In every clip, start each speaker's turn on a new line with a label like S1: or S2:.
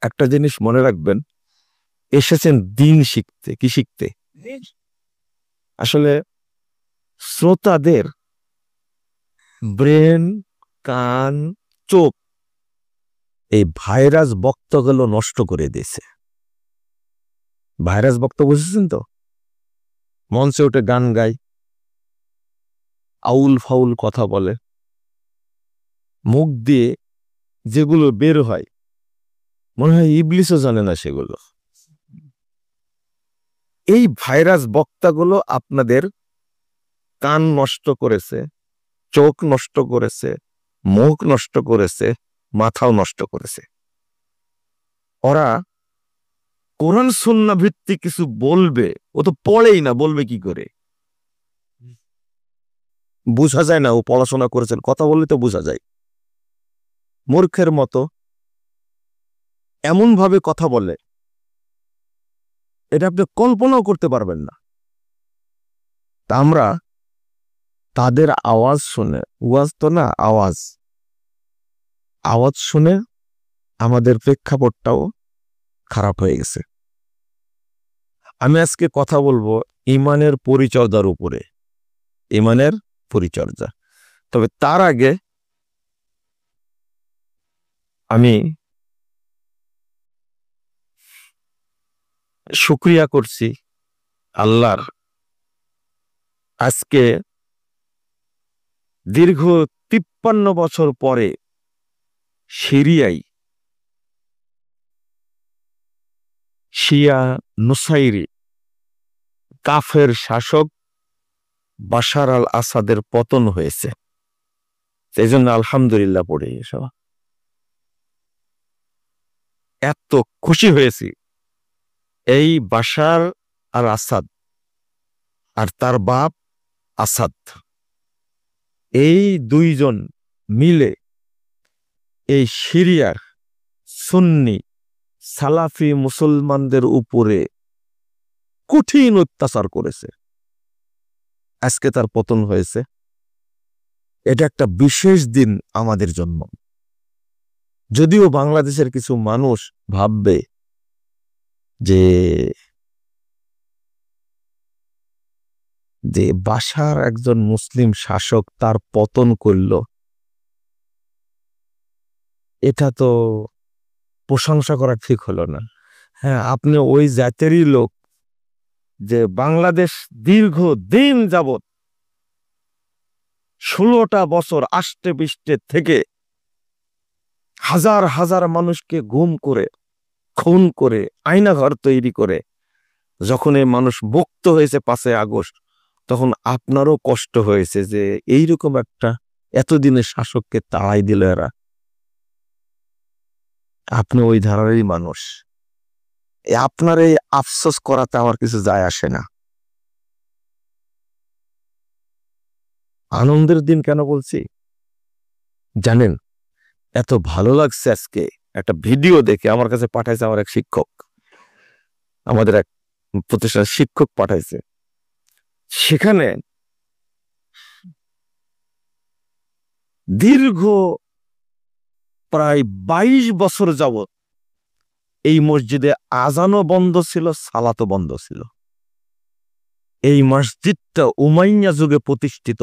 S1: একটা জিনিস মনে রাখবেন, এসেছেন দিন শিখতে। কি শিখতে? আসলে শ্রোতাদের ব্রেন, কান, চোখ এই ভাইরাস বক্তগুলো নষ্ট করে দিয়েছে। ভাইরাস বক্ত বুঝেছেন তো? মঞ্চে উঠে গান গায়, আউল ফাউল কথা বলে, মুখ দিয়ে যেগুলো বের হয় মনে হয় ইবলিসও জানে না সেগুলো। এই ভাইরাস বক্তাগুলো আপনাদের কান নষ্ট করেছে, চোখ নষ্ট করেছে, মুখ নষ্ট করেছে, মাথাও নষ্ট করেছে। ওরা কোরআন সুন্নাহ ভিত্তিক কিছু বলবে, ও তো পড়েই না, বলবে কি করে? বোঝা যায় না ও পড়াশোনা করেছেন, কথা বললে তো বোঝা যায়। মূর্খের মতো এমন ভাবে কথা বলে, এটা আপনি কল্পনাও করতে পারবেন না। তা আমরা তাদের আওয়াজ শুনে, ওয়াজ তো না, আওয়াজ শুনে আমাদের প্রেক্ষাপটটাও খারাপ হয়ে গেছে। আমি আজকে কথা বলবো ইমানের পরিচর্যার উপরে, ইমানের পরিচর্যা। তবে তার আগে আমি শুকরিয়া করছি আল্লাহর, আজকে দীর্ঘ 53 বছর পরে সিরিয়ায় শিয়া নুসাইরি কাফের শাসক বাশার আল আসাদের পতন হয়েছে। সেই জন্য আলহামদুলিল্লাহ পড়ে এসব এত খুশি হয়েছি। এই বাশার আল আসাদ আর তার বাপ আসাদ, এই দুইজন মিলে এই সিরিয়ার সুন্নি সালাফি মুসলমানদের উপরে কঠিন অত্যাচার করেছে। আজকে তার পতন হয়েছে। এটা একটা বিশেষ দিন আমাদের জন্য। যদিও বাংলাদেশের কিছু মানুষ ভাববে যে বাশার একজন মুসলিম শাসক, তার পতন করল, এটা তো প্রশংসা করা ঠিক হলো না। হ্যাঁ, আপনি ওই জাতেরই লোক যে বাংলাদেশ দীর্ঘ দিন যাবত 16টা বছর আষ্টে পৃষ্ঠে থেকে হাজার হাজার মানুষকে গুম করে, খুন করে, আয়নাঘর তৈরি করে যখন এই মানুষ মুক্ত হয়েছে 5 আগস্ট, তখন আপনারও কষ্ট হয়েছে যে এইরকম একটা এতদিনের শাসককে তাড়াই দিল এরা। আপনি ওই ধারারই মানুষ। আপনার এই আফসোস করাতে আমার কিছু যায় আসে না। আনন্দের দিন কেন বলছি জানেন? এত ভালো লাগছে আজকে একটা ভিডিও দেখে, আমার কাছে পাঠাইছে আমার এক শিক্ষক, আমাদের এক প্রতিষ্ঠানের শিক্ষক পাঠাইছে। সেখানে দীর্ঘ প্রায় 22 বছর যাবত এই মসজিদে আজানও বন্ধ ছিল, সালাতও বন্ধ ছিল। এই মসজিদটা উমাইয়া যুগে প্রতিষ্ঠিত।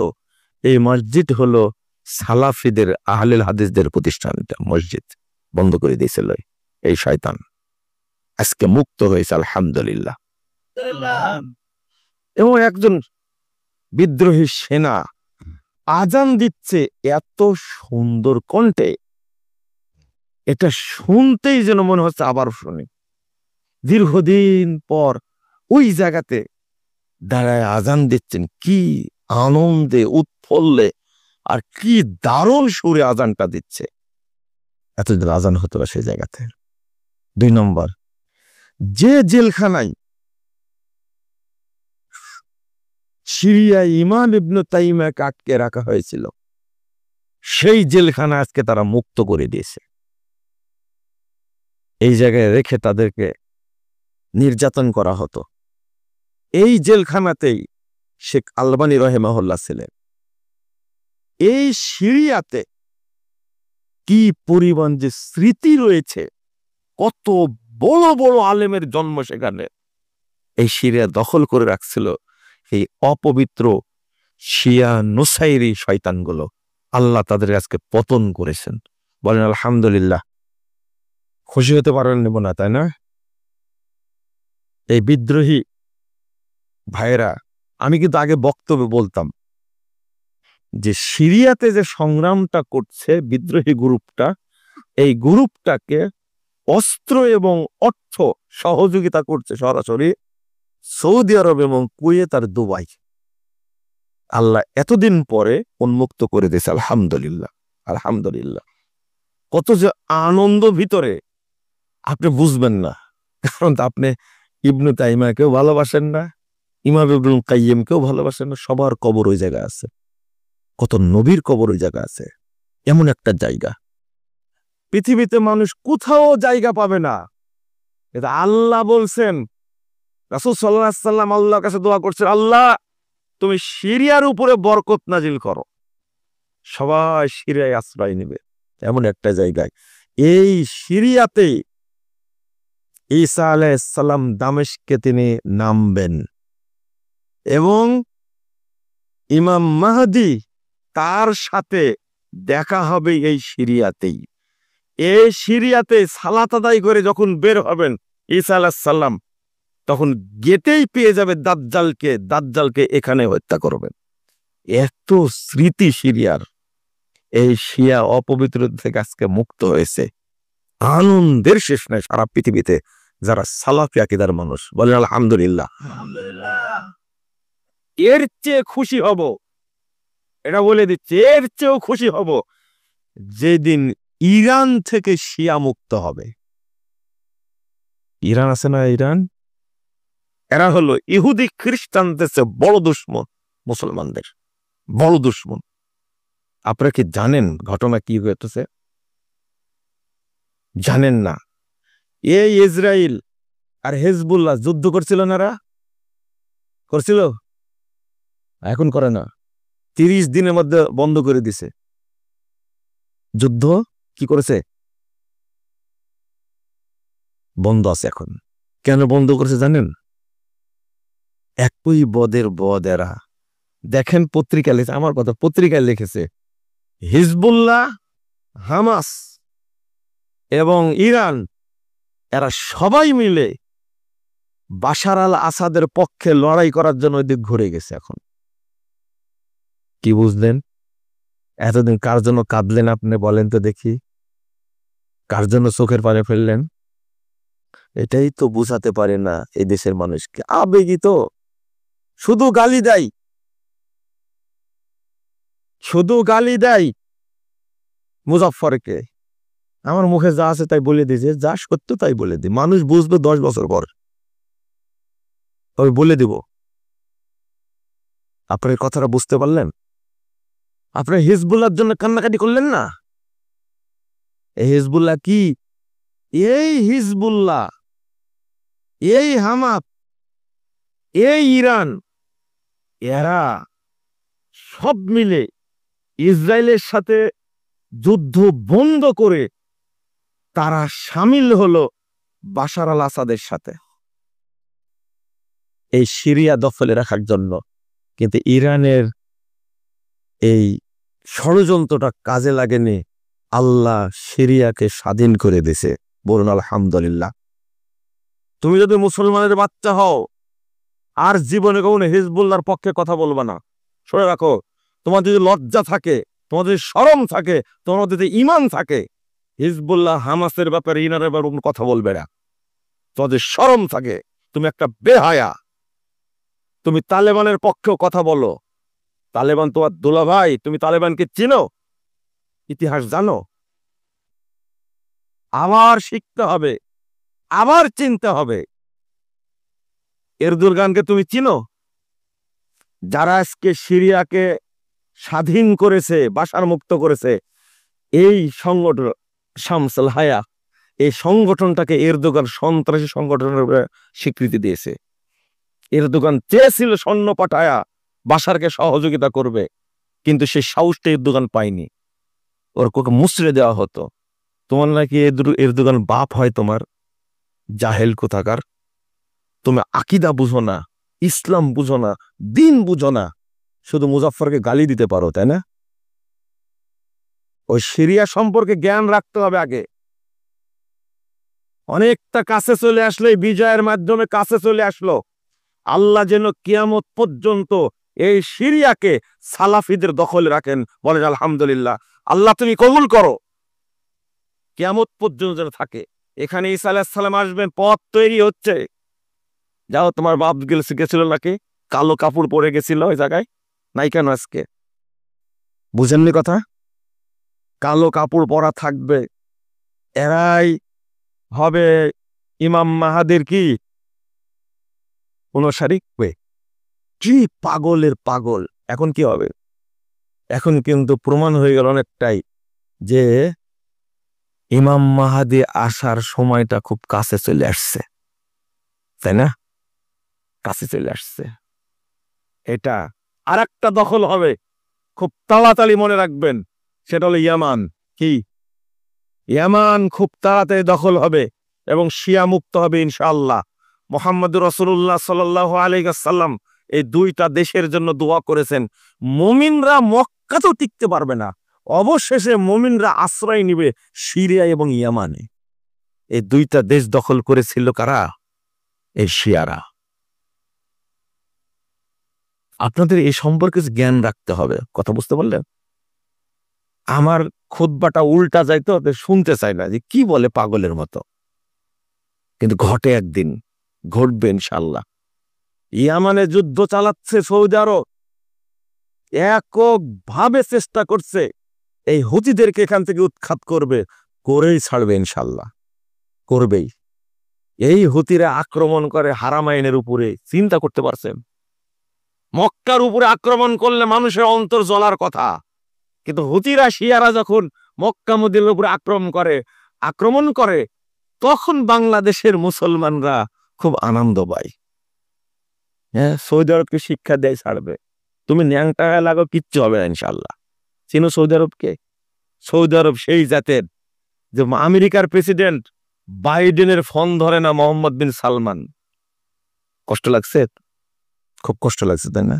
S1: এই মসজিদ হলো সালাফিদের, আহলেল হাদিসদের প্রতিষ্ঠান। মসজিদ বন্ধ করে দিয়েছিল এই শয়তান। আজকে মুক্ত হয়েছে আলহামদুলিল্লাহ। এবং একজন বিদ্রোহী সেনা আজান দিচ্ছে এত সুন্দর কণ্ঠে, এটা শুনতেই যেন মনে হচ্ছে আবার শুনি। দীর্ঘদিন পর ওই জায়গাতে দাঁড়ায় আজান দিচ্ছেন, কি আনন্দে উৎফুল্লে, আর কি দারুণ সুরে আজানটা দিচ্ছে। এতদিন আজান হতো না সেই জায়গাতে। 2 নম্বর, যে জেলখানায় সিরিয়ায় ইমাম ইবনে তাইমিয়াকে আটকে রাখা হয়েছিল, সেই জেলখানা আজকে তারা মুক্ত করে দিয়েছে। এই জায়গায় রেখে তাদেরকে নির্যাতন করা হতো। এই জেলখানাতেই শেখ আলবানী রহিমাহুল্লাহ ছিলেন। এই সিরিয়াতে কি পরিমাণ যে স্মৃতি রয়েছে, কত বড় বড় আলেমের জন্ম সেখানে। এই সিরিয়া দখল করে রাখছিল এই অপবিত্র শিয়া নুসাইরি শয়তানগুলো। আল্লাহ তাদের আজকে পতন করেছেন। বলেন আলহামদুলিল্লাহ। খুশি হতে পারেন নেব না, তাই না? এই বিদ্রোহী ভাইয়েরা, আমি কিন্তু আগে বক্তব্যে বলতাম যে সিরিয়াতে যে সংগ্রামটা করছে বিদ্রোহী গ্রুপটা, এই গ্রুপটাকে অস্ত্র এবং অর্থ সহযোগিতা করছে সরাসরি সৌদি আরব এবং কুয়েত আর দুবাই। আল্লাহ এতদিন পরে উন্মুক্ত করে দিয়েছে, আলহামদুলিল্লাহ আলহামদুলিল্লাহ। কত যে আনন্দ ভিতরে, আপনি বুঝবেন না, কারণ আপনি ইবনে তাইমিয়াকেও ভালোবাসেন না, ইমাম ইবনুল কাইয়িমকেও ভালোবাসেন না। সবার কবর ওই জায়গা আছে, কত নবীর কবর ওই জায়গা আছে। এমন একটা জায়গা পৃথিবীতে মানুষ কোথাও জায়গা পাবে না। এটা আল্লাহ বলছেন, রাসূল সাল্লাল্লাহু আলাইহি ওয়াসাল্লাম আল্লাহর কাছে দোয়া করছেন, আল্লাহ তুমি সিরিয়ার উপরে বরকত নাজিল করো। সবাই সিরিয়ায় আশ্রয় নেবে এমন একটা জায়গায়। এই সিরিয়াতে ঈসা আলাইহিস সালাম দামেস্কে তিনি নামবেন এবং ইমাম মাহদী তার সাথে দেখা হবে এই সিরিয়াতেই। এই সিরিয়াতে সালাত আদায় করে যখন বের হবেন ঈসা আলাইহিস সালাম, তখন গেটেই পেয়ে যাবে দাজ্জালকে, দাজ্জালকে এখানে হত্যা করবেন। এত স্মৃতি সিরিয়ার। এই শিয়া অপবিত্র থেকে আজকে মুক্ত হয়েছে, আনন্দের শেষ নাই সারা পৃথিবীতে যারা সালাফি আকীদার মানুষ। বলেন আলহামদুলিল্লাহ। এর চেয়ে খুশি হব, এটা বলে দিচ্ছে, এর চেয়েও খুশি হব যেদিন ইরান থেকে শিয়া মুক্ত হবে। ইরান আছে না, ইরান, এরা হলো ইহুদি খ্রিস্টানদের চেয়ে বড় দুশমন, মুসলমানদের বড় দুশমন। আপনারা কি জানেন ঘটনা কি হয়েছে? জানেন না? এই ইসরায়েল আর হেজবুল্লাহ যুদ্ধ করছিল না, এরা করছিল, এখন করে না। 30 দিনের মধ্যে বন্ধ করে দিছে যুদ্ধ। কি করেছে? বন্ধ আছে এখন। কেন বন্ধ করেছে জানেন? একই বদের বদ এরা। দেখেন পত্রিকা লিখেছে, আমার কথা পত্রিকায় লিখেছে, হিজবুল্লাহ, হামাস এবং ইরান এরা সবাই মিলে বাশার আল আসাদের পক্ষে লড়াই করার জন্য ওইদিক ঘুরে গেছে। এখন কি বুঝলেন? এতদিন কার জন্য কাঁদলেন আপনি বলেন তো দেখি? কার জন্য চোখের পানি ফেললেন? এটাই তো বুঝাতে পারে না এই দেশের মানুষকে। আবেগী তো, শুধু গালি দেয়, শুধু গালি দেয় মুজাফফরকে। আমার মুখে যা আছে তাই বলে দিয়েছে, যা সত্য তাই বলে দিই। মানুষ বুঝবে 10 বছর পর, তবে বলে দিব। আপনার কথাটা বুঝতে পারলেন? আপনার হিজবুল্লাহর জন্য কান্নাকাটি করলেন না? এই হিজবুল্লাহ কি? এই হিজবুল্লাহ, এই হামাস, এই ইরান, এরা সব মিলে ইসরায়েলের সাথে যুদ্ধ বন্ধ করে তারা শামিল হলো বাশার আল আসাদের সাথে এই সিরিয়া দখলে রাখার জন্য। কিন্তু ইরানের এই ষড়যন্ত্রটা কাজে লাগেনি, আল্লাহ সিরিয়াকে স্বাধীন করে দিয়েছে। বলুন আলহামদুলিল্লাহ। তুমি যদি মুসলমানের বাচ্চা হও, আর জীবনে কখনো হিজবুল্লাহর পক্ষে কথা বলবা না। শুনে রাখো, তোমার যদি লজ্জা থাকে, তোমার যদি শরম থাকে, তোমার যদি ঈমান থাকে, হিজবুল্লাহ হামাসের ব্যাপারে, ইরানের ব্যাপারে কোনো কথা বলবে না। তোমাদের শরম থাকে, তুমি একটা বেহায়া। তুমি তালেবানের পক্ষেও কথা বলো। তালেবান তোমার দুলাভাই, তুমি তালেবানকে চিনো? ইতিহাস জানো? আবার শিখতে হবে, আবার চিনতে হবে। এরদোগানকে তুমি চিনো? যারা আজকে সিরিয়াকে স্বাধীন করেছে, বাশার মুক্ত করেছে, এই সংগঠন শামসুল হায়া, এই সংগঠনটাকে এরদোগান সন্ত্রাসী সংগঠনের স্বীকৃতি দিয়েছে। এরদোগান চেয়েছিল সৈন্য পাঠায়া বাশারকে সহযোগিতা করবে, কিন্তু সেই সাহসটা এরদোগান পায়নি। ওর কোকে মুচড়ে দেওয়া হতো। তোমার নাকি এরদোগান বাপ হয় তোমার, জাহেল কোথাকার। তুমি আকিদা বুঝো না, ইসলাম বুঝো না, দিন বুঝো না, শুধু মুজাফফরকে গালি দিতে পারো, তাই না? ওই সিরিয়া সম্পর্কে জ্ঞান রাখতে হবে আগে। অনেকটা কাছে চলে আসলে, বিজয়ের মাধ্যমে কাছে চলে আসলো। আল্লাহ যেন কিয়ামত পর্যন্ত এই সিরিয়াকে সালাফিদের দখলে রাখেন, বলেন আলহামদুলিল্লাহ। আল্লাহ তুমি কবুল করো, কিয়ামত পর্যন্ত যেন থাকে। এখানে ঈসা আলাইহিস সালাম আসবেন, পথ তৈরি হচ্ছে। যাও, তোমার বাপ গেছিল নাকি, কালো কাপড় পরে গেছিল ওই জায়গায়, নাই কেন আজকে? বুঝেননি কথা? কালো কাপড় পরা থাকবে, এরাই হবে ইমাম মাহাদির কি অনুসারী। কি পাগলের পাগল! এখন কি হবে? এখন কিন্তু প্রমাণ হয়ে গেল অনেকটাই যে ইমাম মাহাদি আসার সময়টা খুব কাছে চলে আসছে, তাই না? কাছে চলে আসছে। এটা আর একটা দখল হবে, খুব তাড়াতাড়ি মনে রাখবেন, সেটা হলো ইয়ামান। কি? ইয়ামান খুব তাড়াতাড়ি দখল হবে এবং শিয়া মুক্ত হবে ইনশাআল্লাহ। মুহাম্মদুর রাসূলুল্লাহ সাল্লাল্লাহু আলাইহি ওয়াসাল্লাম এই দুইটা দেশের জন্য দোয়া করেছেন। মুমিনরা মক্কাতেও টিকতে পারবে না, অবশেষে মুমিনরা আশ্রয় নিবে সিরিয়া এবং ইয়ামানে। এই দুইটা দেশ দখল করেছিল কারা? এই শিয়ারা। আপনাদের এই সম্পর্কে জ্ঞান রাখতে হবে, কথা বুঝতে পারলেন? আমার খুতবাটা উল্টা যাইতো, শুনতে চাই না, যে কি বলে পাগলের মতো। কিন্তু ঘটে একদিন, ঘটবে ইনশাআল্লাহ। ইয়ামানে যুদ্ধ চালাচ্ছে সৌদি আরব, এককভাবে চেষ্টা করছে এই হুতিদেরকে এখান থেকে উৎখাত করবে, করেই ছাড়বে ইনশাআল্লাহ, করবেই। এই হুতিরা আক্রমণ করে হারামাইনের উপরে, চিন্তা করতে পারছেন? মক্কার উপরে আক্রমণ করলে মানুষের অন্তর জ্বলার কথা, কিন্তু হুতিরা শিয়ারা যখন মক্কা মদিনার উপরে আক্রমণ করে তখন বাংলাদেশের মুসলমানরা খুব আনন্দ পায়। হ্যাঁ, সৌদি আরবকে শিক্ষা দেয় ছাড়বে। তুমি ন্যাংটা লাগো, কিচ্ছু হবে না ইনশাআল্লাহ। চিনো সৌদি আরবকে? সৌদি আরব সেই জাতের যে আমেরিকার প্রেসিডেন্ট বাইডেনের ফোন ধরে না মোহাম্মদ বিন সালমান। কষ্ট লাগছে? খুব কষ্ট লাগছে, তাই না?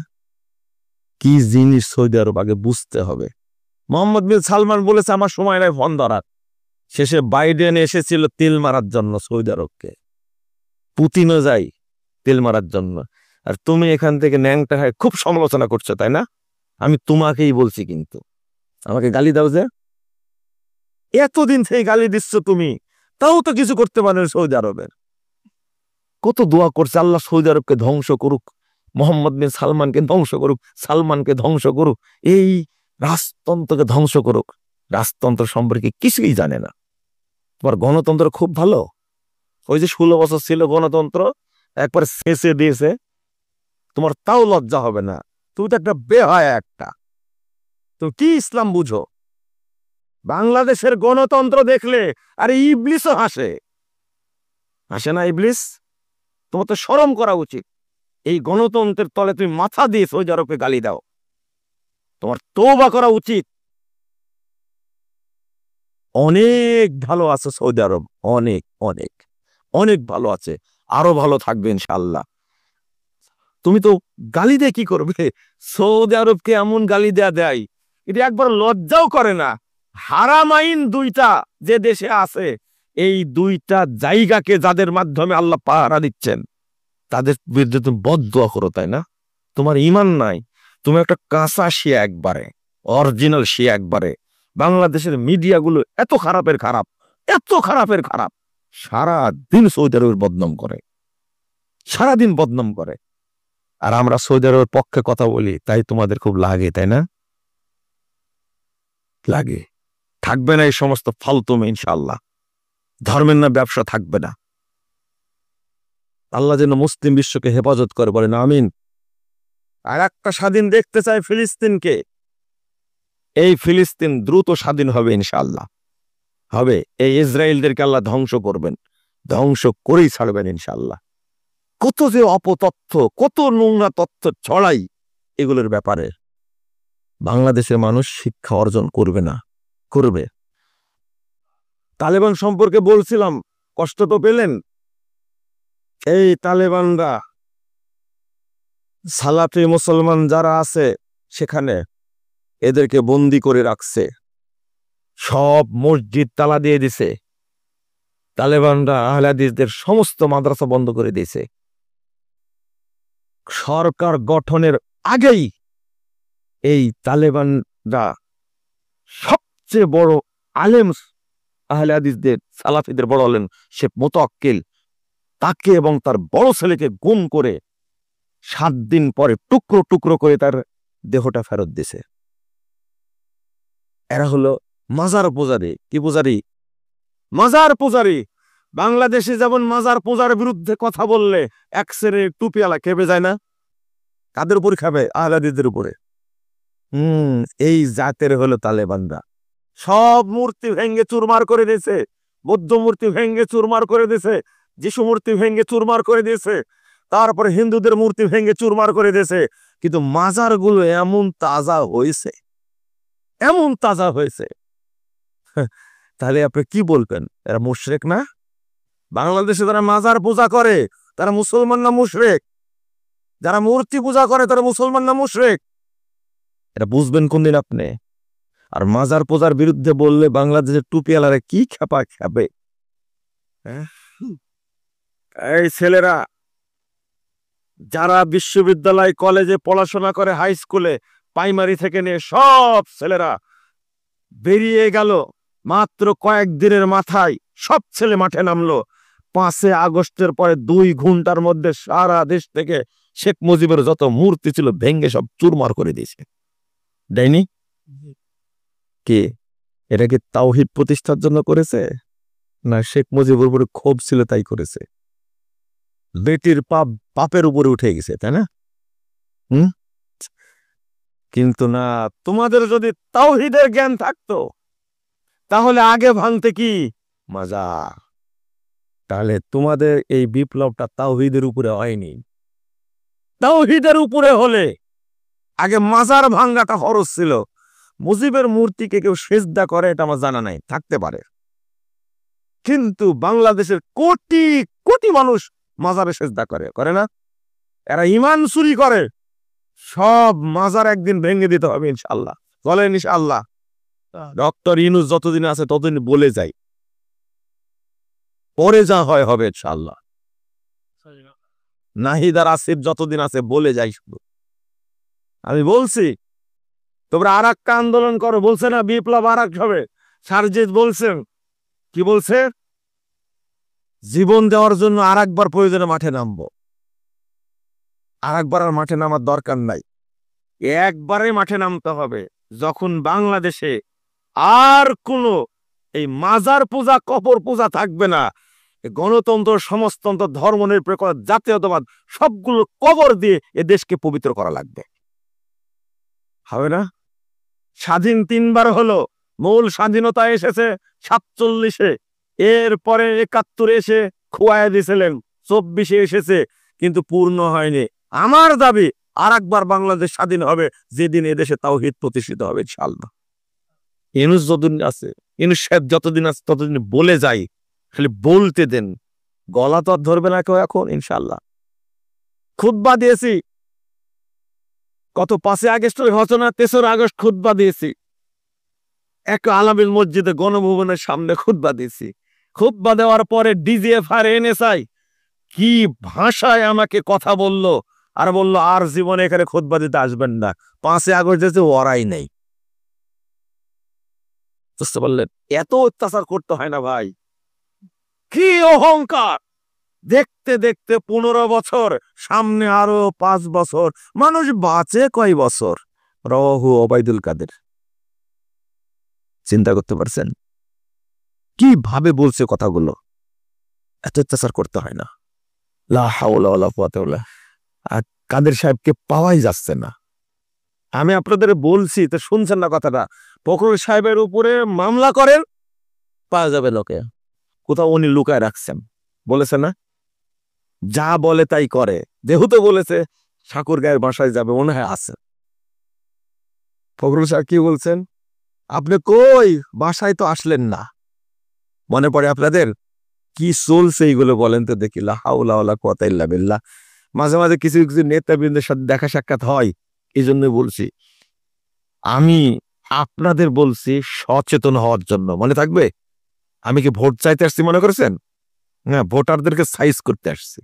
S1: কি জিনিস সৌদি আরব আগে বুঝতে হবে। মোহাম্মদ বিন সালমান বলেছে আমার সময় নাই ফোন ধরার। শেষে বাইডেন এসেছিল তেল মারার জন্য সৌদি আরবকে, পুতিনও যাই তেল মারার জন্য। আর তুমি এখান থেকে ন্যাংটা হয় খুব সমালোচনা করছো, তাই না? আমি তোমাকেই বলছি, কিন্তু আমাকে গালি দাও যে, এতদিন থেকে গালি দিচ্ছ তুমি, তাও তো কিছু করতে পারেন সৌদি আরবের। কত দোয়া করছে আল্লাহ সৌদি আরবকে ধ্বংস করুক, মোহাম্মদ বিন সালমানকে ধ্বংস করুক, সালমানকে ধ্বংস করুক, এই রাজতন্ত্রকে ধ্বংস করুক। রাজতন্ত্র সম্পর্কে কিছুই জানে না। তোমার গণতন্ত্র খুব ভালো, ওই যে 16 বছর ছিল গণতন্ত্র, একবার শেষে দিয়েছে, তোমার তাও লজ্জা হবে না। তুমি তো একটা বেহায়া একটা, তুমি কি ইসলাম বুঝো? বাংলাদেশের গণতন্ত্র দেখলে আরে ইবলিসও হাসে, হাসে না ইবলিস? তোমার তো শরম করা উচিত। এই গণতন্ত্রের তলে তুমি মাথা দিয়ে সৌদি আরবকে গালি দাও, তোমার তওবা করা উচিত। অনেক ভালো আছে সৌদি আরব, অনেক অনেক অনেক ভালো আছে, আরো ভালো থাকবে ইনশাআল্লাহ। তুমি তো গালি দিয়ে কি করবে? সৌদি আরবকে এমন গালি দেয়, এটা একবার লজ্জাও করে না। হারামাইন দুইটা যে দেশে আছে, এই দুইটা জায়গাকে যাদের মাধ্যমে আল্লাহ পাহারা দিচ্ছেন, তাদের বিরুদ্ধে তুমি বদদুয়া করো, তাই না? তোমার ঈমান নাই, তুমি একটা কাঁচা শিয়া একবারে, অরিজিনাল শিয়া একবারে। বাংলাদেশের মিডিয়াগুলো এত খারাপের খারাপ, এত খারাপের খারাপ, সারাদিন সৌদি আরবের বদনাম করে, সারাদিন বদনাম করে। আর আমরা সৌদি আরবের পক্ষে কথা বলি, তাই তোমাদের খুব লাগে, তাই না? লাগে। থাকবে না এই সমস্ত ফালতুমে ইনশাআল্লাহ, ধর্মের না ব্যবসা থাকবে না। আল্লাহ যেন মুসলিম বিশ্বকে হেফাজত করে, বলেন আমিন। আর একটা স্বাধীন দেখতে চাই ফিলিস্তিনকে। এই ফিলিস্তিন দ্রুত স্বাধীন হবে ইনশাআল্লাহ, হবে। এই ইসরায়েলদেরকে আল্লাহ ধ্বংস করবেন, ধ্বংস করেই ছাড়বেন ইনশাআল্লাহ। কত যে অপতথ্য, কত নোংরা তথ্য ছড়াই এগুলোর ব্যাপারে। বাংলাদেশের মানুষ শিক্ষা অর্জন করবে না, করবে। তালেবান সম্পর্কে বলছিলাম, কষ্ট তো পেলেন। এই তালেবানরা সালাফি মুসলমান যারা আছে সেখানে এদেরকে বন্দি করে রাখছে, সব মসজিদ তালা দিয়ে দিছে। তালেবানরা আহলে হাদিসদের সমস্ত মাদ্রাসা বন্ধ করে দিয়েছে। সরকার গঠনের আগেই এই তালেবানরা সবচেয়ে বড় আলেম আহলে হাদিসদের সালাফিদের বড় আলেম শেখ মুতাওয়াক্কিল, তাকে এবং তার বড় ছেলেকে গুম করে 7 দিন পরে টুকরো টুকরো করে তার দেহটা ফেরত দিছে। এরা হলো মাজার পূজারী। কি পূজারী? মাজার পূজারী। বাংলাদেশে যেমন মাজার পূজার বিরুদ্ধে কথা বললে এক শ্রেণীর টুপিওয়ালা খেপে যায় না? কাদের উপর খাবে? আহলে হাদিসদের উপরে। এই জাতের হলো তালেবানরা। সব মূর্তি ভেঙ্গে চুরমার করে দিয়েছে, বৌদ্ধ মূর্তি ভেঙ্গে চুরমার করে দিয়েছে, যিশু মূর্তি ভেঙ্গে চুরমার করে দিয়েছে, তারপরে হিন্দুদের মূর্তি ভেঙ্গে চুরমার করে দিয়েছে। কিন্তু মাজারগুলো এমন তাজা হয়েছে, এমন তাজা হয়েছে। তাহলে আপনি কি বলবেন? এরা মুশরিক না? বাংলাদেশে যারা মাজার পূজা করে তারা মুসলমান না মুশরিক? যারা মূর্তি পূজা করে তারা মুসলমান না মুশরিক? এটা বুঝবেন কোনদিন আপনি? আর মাজার পূজার বিরুদ্ধে বললে বাংলাদেশের টুপিওয়ালারা কি খেপা খেপে। এই ছেলেরা যারা বিশ্ববিদ্যালয় কলেজে পড়াশোনা করে, হাই স্কুলে প্রাইমারি থেকে নিয়ে সব ছেলেরা বেরিয়ে গেল, মাত্র কয়েকদিনের মাথায় সব ছেলে মাঠে নামলো। 5 আগস্টের পরে 2 ঘন্টার মধ্যে সারা দেশ থেকে শেখ মুজিবের যত মূর্তি ছিল ভেঙ্গে সব চুরমার করে দিয়েছে। দেয়নি? কে? এটা কি তাওহীদ প্রতিষ্ঠার জন্য করেছে, না শেখ মুজিবের উপরে ক্ষোভ ছিল তাই করেছে? বেটির পাপ বাপের উপরে উঠে গেছে, তাই না? কিন্তু না, তোমাদের যদি তাওহীদের জ্ঞান থাকতো তাহলে আগে ভাঙতে কি মজা। তাহলে তোমাদের এই বিপ্লবটা তাওহীদের উপরে হয়নি। তাওহীদের উপরে হলে আগে মাজার ভাঙ্গাটা খরচ ছিল। মুজিবের মূর্তিকে কেউ সিজদা করে এটা আমার জানা নাই, থাকতে পারে, কিন্তু বাংলাদেশের কোটি কোটি মানুষ মাজারে সিজদা করে, করে না? এরা ঈমান চুরি করে। সব মাজার একদিন ভেঙে দিতে হবে ইনশাআল্লাহ। বলেন ইনশাআল্লাহ। ডক্টর ইউনূস যতদিন আছে ততদিন বলে যাই, পরে যা হয় হবে ইনশাআল্লাহ। নাহিদ আর আসিফ যতদিন আছে বলে যাই শুধু। আমি বলছি তোমরা আর একটা আন্দোলন করো, বলছে না বিপ্লব আর এক হবে। সারজিৎ বলছেন, কি বলছে? জীবন দেওয়ার জন্য আর একবার প্রয়োজনে মাঠে নামবো। আর একবার আর মাঠে নামার দরকার নাই, একবারে মাঠে নামতে হবে যখন বাংলাদেশে আর কোনো এই মাজার পূজা কবর পূজা থাকবে না। গণতন্ত্র, সমাজতন্ত্র, ধর্মনিরপেক্ষ, জাতীয়তাবাদ সবগুলো কবর দিয়ে এ দেশকে পবিত্র করা লাগবে। হবে না? স্বাধীন 3 বার হলো। মূল স্বাধীনতা এসেছে 47-এ, এরপরে 71 এসে খোয়াই দিয়েছিলেন, 24-এ এসেছে, কিন্তু পূর্ণ হয়নি। আমার দাবি আর একবার বাংলাদেশ স্বাধীন হবে যেদিন এদেশে তাওহীদ প্রতিষ্ঠিত হবে ইনশাআল্লাহ। ইউনূস যতদিন আছে, ইউনূস সাহেব যতদিন আছে ততদিন বলে যাই, খালি বলতে দেন, গলা তো আর ধরবে না কেউ এখন ইনশাআল্লাহ। খুতবা দিয়েছি কত 5 আগস্টের ঘটনা, 3 আগস্ট খুতবা দিয়েছি এক আলামিন মসজিদে গণভবনের সামনে খুতবা দিয়েছি। খুতবা দেওয়ার পরে ডিজিএফ আর এনএসআই কি ভাষায় আমাকে কথা বলল, আর বলল আর জীবনে এখানে খুতবা দিতে আসবেন না। 5 আগস্ট যেতে ওরাই নেই। বুঝতে পারলেন? এত অত্যাচার করতে হয় না ভাই। কি অহংকার! দেখতে দেখতে 15 বছর, সামনে আরো 5 বছর, মানুষ বাঁচে কয় বছর? রহু ওবায়দুল কাদের। চিন্তা করতে পারছেন কিভাবে বলছে কথাগুলো? এত অত্যাচার করতে হয় না। লা হাওলা ওয়ালা কুওয়াতা ইল্লা বিল্লাহ। আর কাদের সাহেবকে পাওয়াই যাচ্ছে না। আমি আপনাদের বলছি তো শুনছেন না কথাটা। ফখরুল সাহেবের উপরে মামলা করেন, পাওয়া যাবে লোকে। কোথাও উনি লুকায় রাখছেন, বলেছে না? যা বলে তাই করে। যেহেতু বলেছে ঠাকুরগাঁয়ের বাসায় যাবে, মনে হয় আছে। ফখরুল সাহেব কি বলছেন? আপনি কই, বাসায় তো আসলেন না। মনে পড়ে আপনাদের? কি চলছে এইগুলো বলেন তো দেখি। লা হাওলা ওয়ালা কুওয়াতা ইল্লা বিল্লাহ। মাঝে মাঝে কিছু কিছু নেতাবৃন্দের সাথে দেখা সাক্ষাৎ হয়, এই জন্য বলছি। আমি আপনাদের বলছি সচেতন হওয়ার জন্য, মনে থাকবে? আমি কি ভোট চাইতে আসছি মনে করেছেন? হ্যাঁ, ভোটারদেরকে সাইজ করতে আসছি।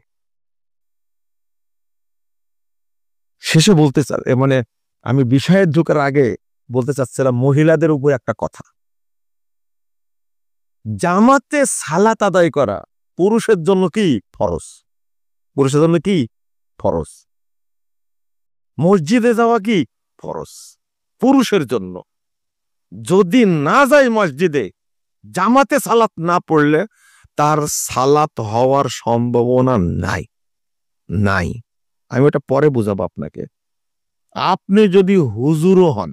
S1: শেষে বলতে মানে আমি বিষয়ে ঢোকার আগে বলতে চাচ্ছিলাম মহিলাদের উপর একটা কথা। জামাতে সালাত আদায় করা পুরুষের জন্য কি ফরজ? পুরুষের জন্য কি ফরজ? মসজিদে যাওয়া কি ফরজ পুরুষের জন্য। যদি না যায় মসজিদে, জামাতে সালাত না পড়লে তার সালাত হওয়ার সম্ভাবনা নাই। নাই, আমি ওটা পরে বুঝাবো আপনাকে। আপনি যদি হুজুরও হন,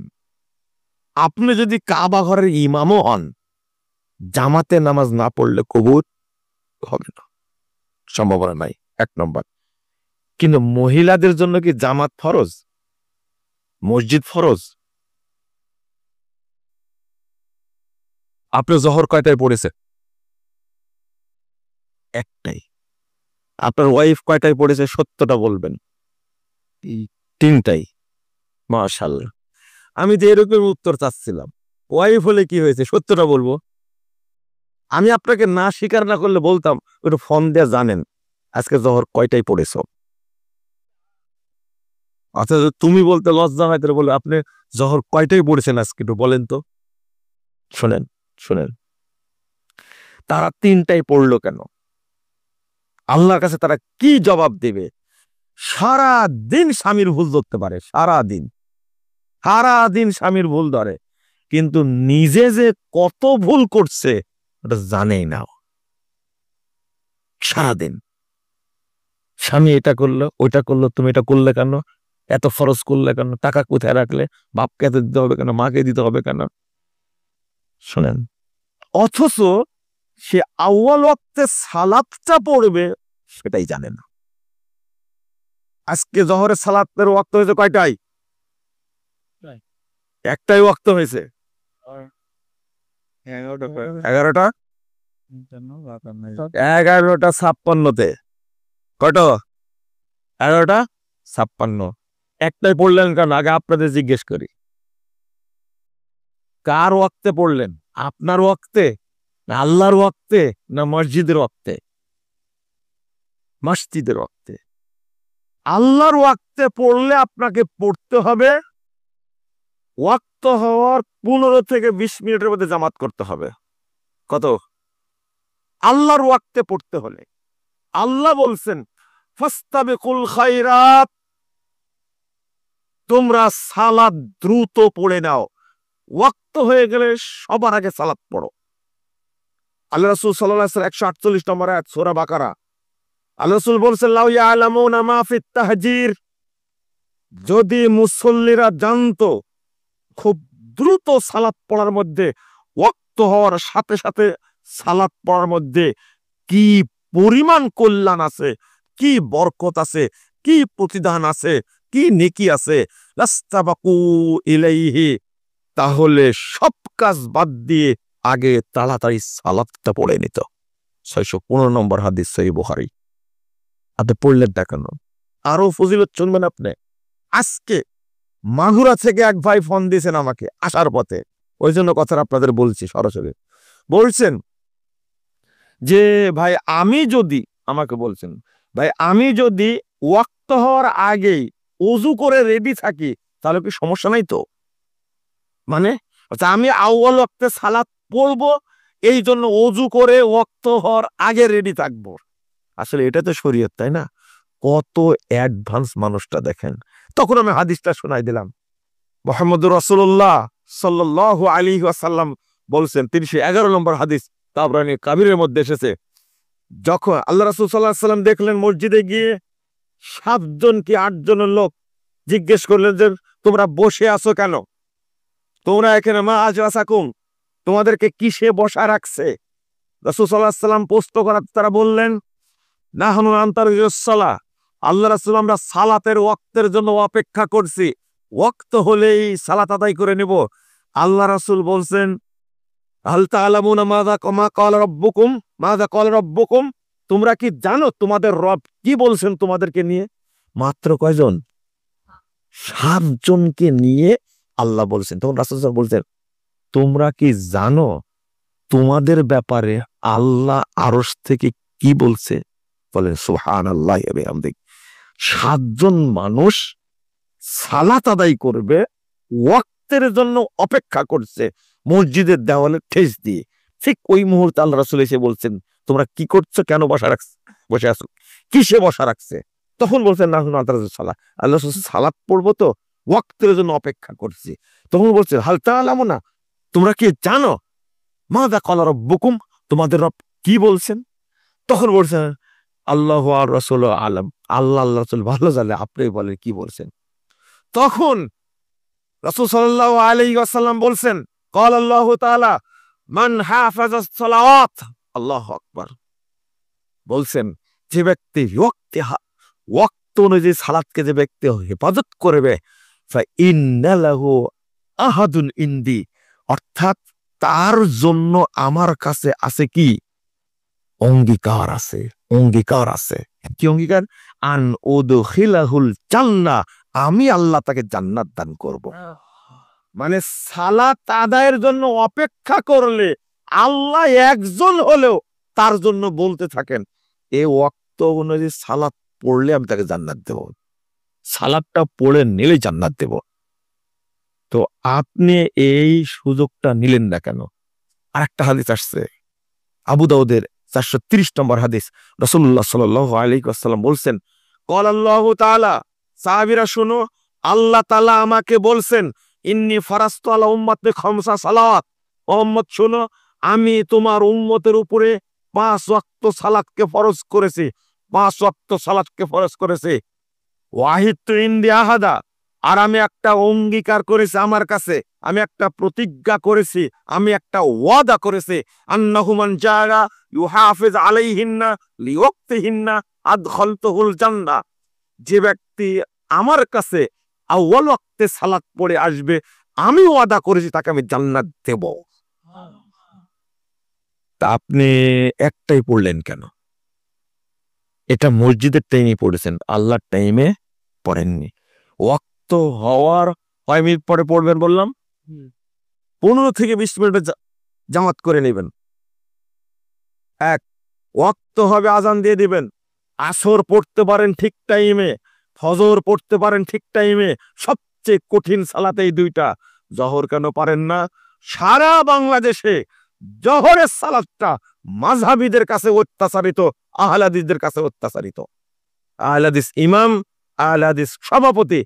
S1: আপনি যদি কাবা ঘরের ইমামও হন, জামাতে নামাজ না পড়লে কবুল হবে না, সম্ভাবনা নাই, 1 নম্বর। কিন্তু মহিলাদের জন্য কি জামাত ফরজ, মসজিদ ফরজ? আপনি জহর কয়টায় পড়েছে? একটাই। আপনার ওয়াইফ কয়টায় পড়েছে? সত্যটা বলবেন। 3টাই। মাশাআল্লাহ। আমি যে এরকম উত্তর চাচ্ছিলাম। ওয়াইফ হলে কি হয়েছে? সত্যটা বলবো। আমি আপনাকে না স্বীকার না করলে বলতাম, একটু ফোন দিয়ে জানেন আজকে জহর কয়টায় পড়েছ। আচ্ছা, তুমি বলতে লজ্জা হয়, তাহলে বলবে আপনি জহর কয়টায় পড়েছেন আজকে একটু বলেন তো। শোনেন, শোনেন, তারা 3টায় পড়লো কেন? আল্লাহর কাছে তারা কি জবাব দেবে? সারা দিন স্বামীর ভুল ধরতে পারে, সারাদিন সারাদিন স্বামীর ভুল ধরে, কিন্তু নিজে যে কত ভুল করছে ওটা জানেই না। সারাদিন স্বামী এটা করলো ওইটা করলো, তুমি এটা করলে কেন, এত খরচ করলে কেন, টাকা কোথায় রাখলে, বাপকে এত দিতে হবে কেন, মাকে দিতে হবে কেন। শোনেন, অথচ সে আউয়াল ওয়াক্তে সালাতটা পড়বে সেটাই জানে না। আজকে জহরের সালাতের ওয়াক্ত হয়েছে কয়টায়? একটাই ওয়াক্ত হয়েছে, 11টা 11:56 কত? 11:56। একটাই পড়লেন কেন আগে আপনাদের জিজ্ঞেস করি। কার ওয়াক্তে পড়লেন? আপনার ওয়াক্তে, না আল্লাহর ওয়াক্তে, না মসজিদের ওয়াক্তে? মসজিদের ওয়াক্তে। আল্লাহর ওয়াক্তে পড়লে আপনাকে পড়তে হবে, ওয়াক্ত হওয়ার 15 থেকে 20 মিনিটের মধ্যে জামাত করতে হবে। কত? আল্লাহর ওয়াক্তে পড়তে হলে আল্লাহ বলছেন ফাস্তাবিকুল খায়রাত, তোমরা সালাত দ্রুত পড়ে নাও, ওয়াক্ত হয়ে গেলে সবার আগে সালাত পড়ো। আল্লাহ রাসূল সাল্লাল্লাহু আলাইহি ওয়াসাল্লাম 148 নম্বর আয়াত সূরা বাকারা। আল্লাহ রাসূল বলেন লাউ ইয়ালামুনা মা ফিত তাহজির, যদি মুসল্লিরা জানতো খুব দ্রুত সালাত পড়ার মধ্যে, ওয়াক্ত হওয়ার সাথে সাথে সালাত পড়ার মধ্যে কি পরিমাণ কল্যাণ আছে, কি বরকত আছে, কি প্রতিদান আছে, কি নেকি আছে, লাস্তাবাকু ইলাইহি, তাহলে সব কাজ বাদ দিয়ে আগে তাড়াতাড়ি সালাতটা পড়ে নিত। 615 নম্বর হাদিস সহিহ বুখারী। আপনি পড়লেন না কেন? আরো ফজিলত শুনবেন আপনি। আজকে মাগুরা থেকে এক ভাই ফোন দিয়েছেন আমাকে আসার পথে, ওই জন্য কথা আপনাদের বলছি সরাসরি। বলছেন যে ভাই আমি যদি, আমাকে বলছেন ভাই আমি যদি ওয়াক্ত হওয়ার আগেই ওযু করে রেডি থাকি তাহলে কি সমস্যা নাই তো? মানে আমি আউয়াল ওয়াক্তে সালাত পড়বো, এই জন্য ওযু করে ওয়াক্ত হওয়ার আগে রেডি থাকবো। আসলে এটা তো শরীয়ত, তাই না? কত অ্যাডভান্স মানুষটা দেখেন। তখন আমি হাদিসটা শোনাই দিলাম। মুহাম্মদুর রাসূলুল্লাহ সাল্লাল্লাহু আলাইহি ওয়াসাল্লাম বলছেন, 311 নম্বর হাদিস তাবরানী কাবীরের মধ্যে এসেছে, যখন আল্লাহ রাসূল সাল্লাল্লাহু আলাইহি ওয়াসাল্লাম দেখলেন মসজিদে গিয়ে 7 জন কি 8 জনের লোক জিজ্ঞেস করলেন যে তোমরা বসে আছো কেন, তোমরা এখানে মা আজওয়াসাকুম, তোমাদেরকে কিসে বসা রাখছে? রাসূল সাল্লাল্লাহু আলাইহি ওয়াসাল্লাম প্রশ্ন করাতে তারা বললেন নাহনু আনতারিয়ুস সালাহ, আল্লাহ রাসূল আমরা সালাতের ওয়াক্তের জন্য অপেক্ষা করছি, ওয়াক্ত হলেই সালাত আদায় করে নেব। আল্লাহ রাসূল বলছেন হাল তাআলামুনা মাযা ক্বালা রাব্বুকুম, মাযা ক্বালা রাব্বুকুম, তোমরা কি জানো তোমাদের রব কি বলছেন তোমাদেরকে নিয়ে? মাত্র কয়জন? 7 জনকে নিয়ে আল্লাহ বলছেন। তখন রাসূল সাল্লাল্লাহু আলাইহি ওয়াসাল্লাম বলছেন, তোমরা কি জানো তোমাদের ব্যাপারে আল্লাহ আরশ থেকে কি বলছে? বলেন সুবহানাল্লাহি ওয়া বিহামদিহি। 7 জন মানুষ সালাত আদায় করবে, ওয়াক্তের জন্য অপেক্ষা করছে মসজিদের দেওয়ালে ঠেস দিয়ে। ঠিক ওই মুহূর্তে আল্লাহ রাসূল এসে বলছেন, তোমরা কি করছো, কেন বসে আছো, কিসে বসা রাখছে? তখন বলছেন না সালাত, আল্লাহ রাসূল সালাত পড়বো তো ওয়াক্তের জন্য অপেক্ষা করছি। তখন বলছেন হাল তাআলামুনা, তোমরা কি জানো মাযা ক্বালা রাব্বুকুম, তোমাদের রব কি বলছেন? তখন বলছেন আল্লাহু ওয়া রাসূলুহু আ'লাম, আল্লাহ রাসূল ভালো জানে, আপনি বলেন কি বলছেন। তখন রাসূল সাল্লাল্লাহু আলাইহি ওয়াসাল্লাম বলছেন, ক্বালা আল্লাহু তাআলা মান হাফাযাস সালাওয়াত, আল্লাহু আকবার, বলছেন যে ব্যক্তি ওয়াক্ত অনুযায়ী সালাতকে যে ব্যক্তি হেফাজত করবে, ফা ইন্না লাহু আহাদুন ইনদি, অর্থাৎ তার জন্য আমার কাছে আছে কি? অঙ্গীকার আছে, অঙ্গীকার আছে। কি অঙ্গীকার? আন উদখিলাহুল জান্নাহ, আমি আল্লাহ তাকে জান্নাত দান করব। মানে সালাত আদায়ের জন্য অপেক্ষা করলে আল্লাহ একজন হলেও তার জন্য বলতে থাকেন, এই ওয়াক্ত অনুযায়ী সালাত পড়লে আমি তাকে জান্নাত দেব, সালাতটা পড়ে নিলে জান্নাত দেব। তো আপনি এই সুযোগটা নিলেন না কেন? আরেকটা হাদিস আসছে আবু দাউদের 430 নম্বর হাদিস, রাসূলুল্লাহ সাল্লাল্লাহু আলাইহি ওয়াসাল্লাম বলছেন, ক্বালা আল্লাহু তাআলা, সাহাবীরা শুনো, আল্লাহ তাআলা আমাকে বলছেন, ইন্নী ফারাজতু আলা উম্মতি খামসা সালাওয়াত, ও উম্মত শুনো, আমি তোমার উম্মতের উপরে 5 ওয়াক্ত সালাতকে ফরজ করেছি, 5 ওয়াক্ত সালাতকে ফরজ করেছি। ওয়াহিদতু ইনদি আহাদা, আর আমি একটা অঙ্গীকার করেছি আমার কাছে, আমি একটা প্রতিজ্ঞা করেছি, আমি একটা ওয়াদা করেছি, আন্নাহু মান জাআ ইউহাফিজ আলাইহিন্না লিওয়াক্তিহিন্না আদখালতুহুল জান্নাহ, যে ব্যক্তি আমার কাছে আউয়াল ওয়াক্তে সালাত পড়ে আসবে, আমি ওয়াদা করেছি তাকে আমি জান্নাত দেব। তা আপনি একটাই পড়লেন কেন? এটা মসজিদের টাইমে পড়েছেন, আল্লাহর টাইমে পড়েননি। ওয়াক্ত হওয়ার কয় মিনিট পরে পড়বেন বললাম? 15 থেকে 20 মিনিটের জামাত করে নেবেন। এক, ওয়াক্ত হবে, আজান দিয়ে দিবেন। আসর পড়তে পারেন ঠিক টাইমে, ফজর পড়তে পারেন ঠিক টাইমে, সবচেয়ে কঠিন সালাত এই দুইটা। জহর কেন পারেন না? সারা বাংলাদেশে জহরের সালাতটা মাযহাবীদের কাছে অত্যাচারিত, আহলে হাদিসদের কাছে অত্যাচারিত। আহলে হাদিস ইমাম, আহলে হাদিস সভাপতি,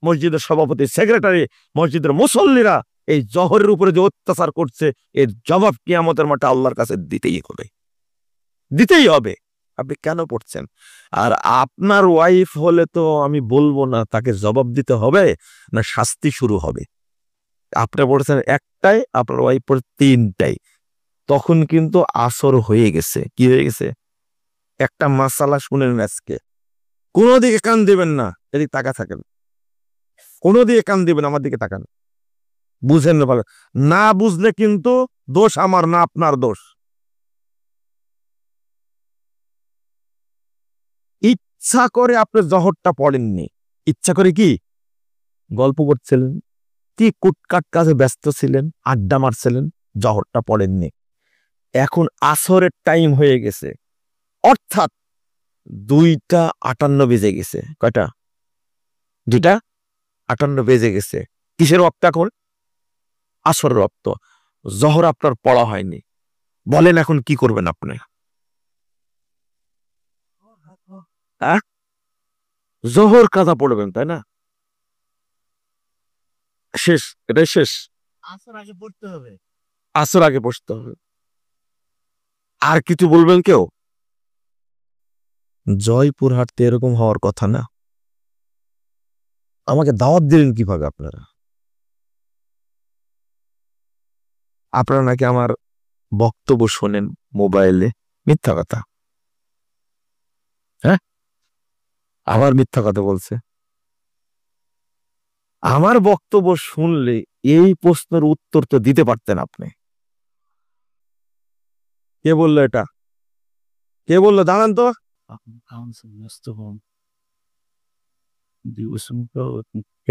S1: মসজিদের সভাপতি, সেক্রেটারি, মসজিদের মুসল্লিরা এই জহরের উপরে যে অত্যাচার করছে, এর জবাব কিয়ামতের মাঠে আল্লাহর কাছে দিতেই হবে, দিতেই হবে। আপনি কেন পড়ছেন? আর আপনার ওয়াইফ হলে তো আমি বলবো না তাকে জবাব দিতে হবে না শাস্তি শুরু হবে। আপনি পড়ছেন একটাই, আপনার ওয়াইফ পড়ছে 3টাই, তখন কিন্তু আসর হয়ে গেছে। কি হয়ে গেছে? একটা মাসালা শুনেন আজকে, কোনো দিকে কান দিবেন না, এদিক তাকা থাকেন, কোনো দিকে কান দিবেন, আমার দিকে তাকান, বুঝেন না ভালো, না বুঝলে কিন্তু দোষ আমার না আপনার দোষ। ইচ্ছা করে আপনি জহরটা পড়েননি, ইচ্ছা করে কি গল্প করছিলেন, কি কুটকাট কাজে ব্যস্ত ছিলেন, আড্ডা মারছিলেন, জহরটা পড়েননি। এখন আসরের টাইম হয়ে গেছে, অর্থাৎ 2:58 বেজে গেছে। কয়টা? 2:58 বেজে গেছে। কিসের ওয়াক্ত এখন? আসরের ওয়াক্ত। জহর আপনার পড়া হয়নি, বলেন এখন কি করবেন আপনি? জহর কাজা পড়বেন, তাই না? শেষ, এটাই শেষ। আসর আগে পড়তে হবে, আসর আগে পড়তে হবে। আর কিছু বলবেন কেউ? জয়পুরহাটতে এরকম হওয়ার কথা না। আমাকে দাওয়াত দিলেন কিভাবে আপনারা? আপনারা নাকি আমার বক্তব্য শোনেন মোবাইলে, মিথ্যা কথা। হ্যাঁ, আবার মিথ্যা কথা বলছে। আমার বক্তব্য শুনলে এই প্রশ্নের উত্তর তো দিতে পারতেন আপনি। কে বললো এটা? কে বললো? দাঁড়ান তো।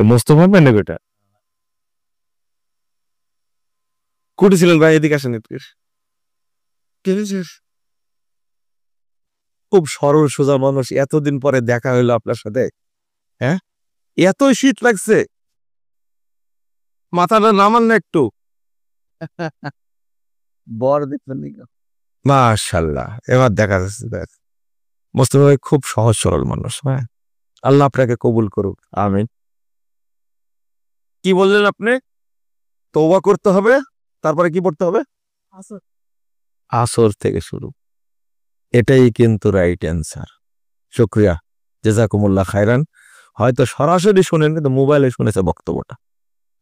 S1: মোস্তফা মেন এটা কুটেছিলেন ভাই? এদিকে আসেন, খুব সরল সোজা মানুষ, এতদিন পরে দেখা হইলো আপনার সাথে। হ্যাঁ, এত শীত লাগছে, মাথাটা নামান না একটু। বর দেখবেন, মাশাআল্লাহ, এবার দেখা যাচ্ছে। দেখ, মোস্তফা ভাই খুব সহজ সরল মানুষ। হ্যাঁ, আল্লাহ আপনাকে কবুল করুক, আমিন। কি বললেন আপনি? তওবা করতে হবে, তারপরে কি পড়তে হবে? আসর থেকে শুরু। এটাই কিন্তু রাইট অ্যান্সার। শুকরিয়া, জাযাকুমুল্লাহ খায়রান। হয়তো সরাসরি শোনেন, কিন্তু মোবাইলে শুনেছে বক্তব্যটা,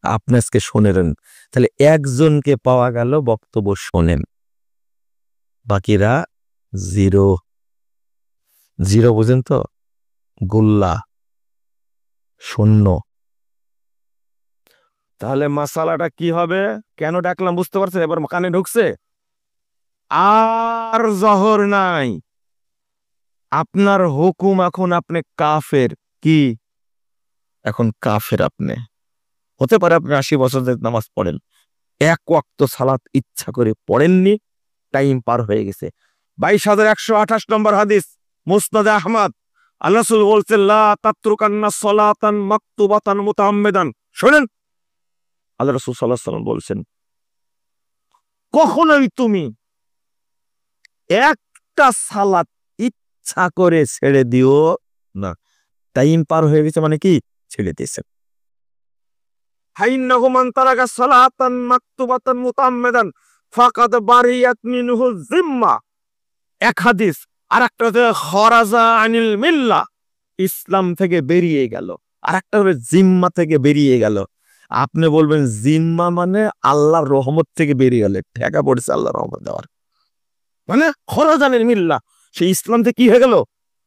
S1: আপনি আজকে শোনেন। তাহলে একজনকে পাওয়া গেল বক্তব্য শোনেন, বাকিরা জিরো। জিরো বুঝেন তো? গোল্লা, শূন্য। তাহলে মাসালাটা কি হবে? কেন ডাকলাম বুঝতে পারছেন? এবার কানে ঢুকছে? আর জহর নাই, আপনার হুকুম এখন আপনি কাফের। কি? এখন কাফের আপনি। হতে পারে আপনি 80 বছর ধরে নামাজ পড়েন, এক ওয়াক্ত সালাত ইচ্ছা করে পড়েননি, টাইম পার হয়ে গেছে। 22,128 নম্বর হাদিস, মুসনাদে আহমদ। আল্লাহ রাসূল বলছেন, লা তাতরুকান্না সালাতান মাকতুবাতান মুতাআম্মিদান। শুনেন, আল্লাহ রাসূল সাল্লাল্লাহু আলাইহি ওয়াসাল্লাম বলছেন, কখনোই তুমি একটা সালাত ইচ্ছা করে ছেড়ে দিও না। টাইম পার হয়ে গেছে মানে কি? ছেড়ে দিয়েছেন। হাইন্নাহু মান তারাকা সালাতান মাকতুবাতান মুতাআম্মিদান ফাকাদ বারিয়াত মিনহু যিম্মা। এক হাদিস। আর একটা হচ্ছে খরাজা আনিল মিল্লাহ, ইসলাম থেকে বেরিয়ে গেল। আর একটা হবে জিম্মা থেকে বেরিয়ে গেল। আপনি বলবেন জিম্মা মানে আল্লাহর রহমত থেকে বেরিয়ে গেল, ঠেকা পড়েছে আল্লাহর রহমত দেওয়ার, মানে খরাজা আনিল মিল্লাহ, সেই ইসলাম থেকে কি হয়ে গেল?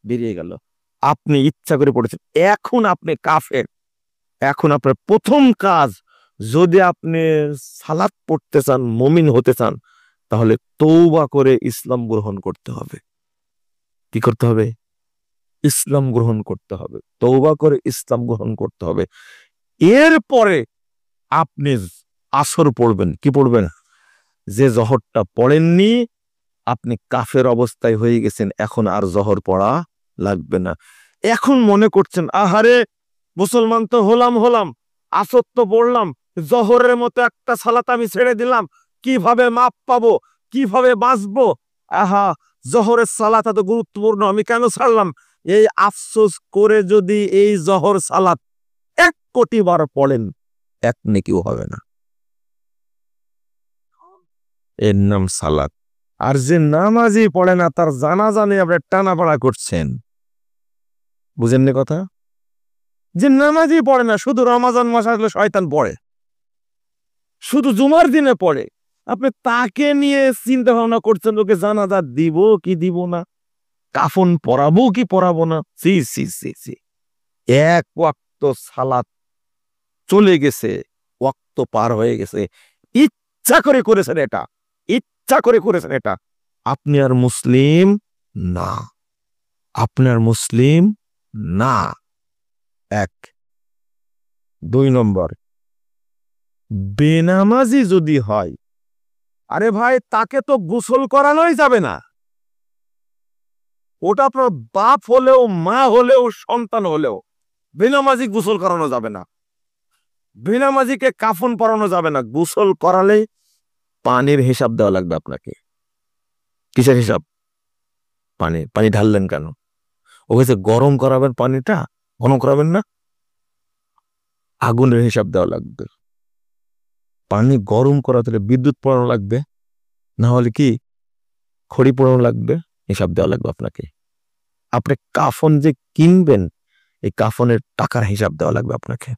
S1: বেরিয়ে গেল। আপনি ইচ্ছা করে পড়েছেন, এখন আপনি কাফের। এখন আপনার প্রথম কাজ, যদি আপনি সালাত পড়তে চান, মুমিন হতে চান, তাহলে তওবা করে ইসলাম গ্রহণ করতে হবে। কি করতে হবে? ইসলাম গ্রহণ করতে হবে। তওবা করে ইসলাম গ্রহণ করতে হবে। এরপরে আপনি আসর পড়বেন। কি পড়বেন? যে জহরটা পড়েননি, আপনি কাফের অবস্থায় হয়ে গেছেন, এখন আর জহর পড়া লাগবে না। এখন মনে করছেন, আহারে মুসলমান তো হলাম, আসর তো পড়লাম, জহরের মতো একটা সালাত আমি ছেড়ে দিলাম, কিভাবে মাপ পাবো, কিভাবে বাঁচবো? আহা, জহরের সালাত এত গুরুত্বপূর্ণ, আমি কেন ছাড়লাম? এই আফসোস করে যদি এই জহর সালাত 1 কোটি বার পড়েন, এক নেকিও হবে না। এর নাম সালাত। আর যে নামাজই পড়ে না, তার জানাজা নিয়ে আপনি টানাপাড়া করছেন। বুঝেননি কথা? যে নামাজই পড়ে না, শুধু রমাজান মাস আসলে শয়তান পড়ে, শুধু জুমার দিনে পড়ে, আপনি তাকে নিয়ে চিন্তা ভাবনা করছেন, ওকে জানাজা দিব কি দিব না, কাফন পরাবো কি পরাবো না। সি সি সি সি, এক ওয়াক্ত সালাত চলে গেছে, ওয়াক্ত পার হয়ে গেছে, ইচ্ছা করে করেছেন এটা, ইচ্ছা করে করেছেন এটা, আপনি আর মুসলিম না, আপনার মুসলিম না। এক। 2 নম্বর, বেনামাজি যদি হয়, আরে ভাই, তাকে তো গোসল করানোই যাবে না। ওটা আপনার বাপ হলেও, মা হলেও, সন্তান হলেও বেনামাজি গোসল করানো যাবে না। বেনামাজিকে কাফন পরানো যাবে না। গোসল করালে পানির হিসাব দেওয়া লাগবে আপনাকে। কিসের হিসাব? পানি। পানি ঢাললেন কেন? ও কাছে গরম করাবেন, পানিটা ঘন করাবেন না, আগুনের হিসাব দেওয়া লাগবে। পানি গরম করাতে হলে বিদ্যুৎ পোড়ানো লাগবে, না হলে কি খড়ি পোড়ানো লাগবে, হিসাব দেওয়া লাগবে আপনাকে। আপনি কাফন যে কিনবেন, এই কাফনের টাকার হিসাব দেওয়া লাগবে আপনাকে।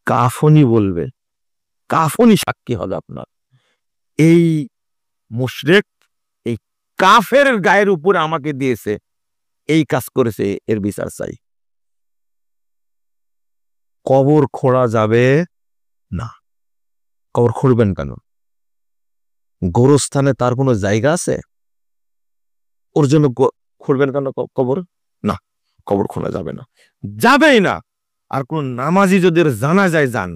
S1: কাফনই বলবে, কাফনই সাক্ষী হবে আপনার। এই মুশরিক, এই কাফের গায়ের উপরে আমাকে দিয়েছে, এই কাজ করেছে, এর বিচার চাই। কবর খোঁড়া যাবে না। কবর খুঁড়বেন কেন? গোরস্থানে তার কোনো জায়গা আছে? ওর জন্য খুঁড়বেন কেন কবর? না, কবর খোলা যাবে না, যাবেই না। আর কোন নামাজি যদি জানা যায় যান,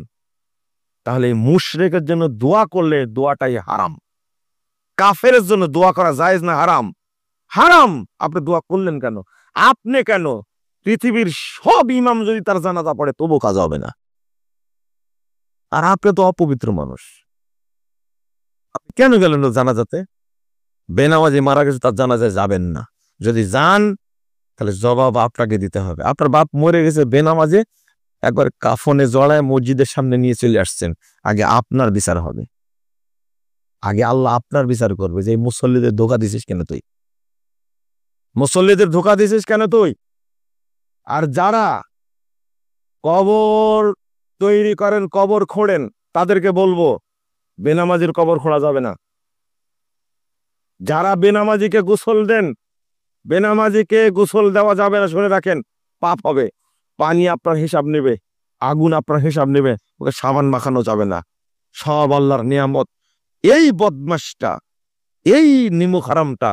S1: তাহলে মুশরিকের জন্য দোয়া করলে দোয়াটাই হারাম। কাফেরের জন্য দোয়া করা জায়েজ না হারাম? হারাম। আপনি দোয়া করলেন কেন? আপনি কেন? পৃথিবীর সব ইমাম যদি তার জানাজা পড়ে তবু কাজ হবে না। আর আপনি তো অপবিত্র মানুষ, আপনি কেন গেলেন জানাজাতে? বেনামাজি মারা গেছে, তার জানাজায় যাবেন না। যদি যান তাহলে জবাব আপনাকে দিতে হবে। আপনার বাপ মরে গেছে বেনামাজে, একবার কাফনে জড়ায় মসজিদের সামনে নিয়ে চলে আসছেন, আগে আপনার বিচার হবে। আগে আল্লাহ আপনার বিচার করবে যে মুসল্লিদের ধোঁকা দিছিস কেন তুই, মুসল্লিদের ধোঁকা দিছিস কেন তুই। আর যারা কবর তৈরি করেন, কবর খোঁড়েন, তাদেরকে বলবো বেনামাজির কবর খোঁড়া যাবে না। যারা বেনামাজিকে গোসল দেন, বেনামাজিকে গোসল দেওয়া যাবে না, শুনে রাখেন, পাপ হবে। পানি আপনার হিসাব নেবে, আগুন আপনার হিসাব নেবে, ওকে সাবান মাখানো যাবে না। সব আল্লাহর নিয়ামত। এই বদমাশটা, এই নিমুখ হারামটা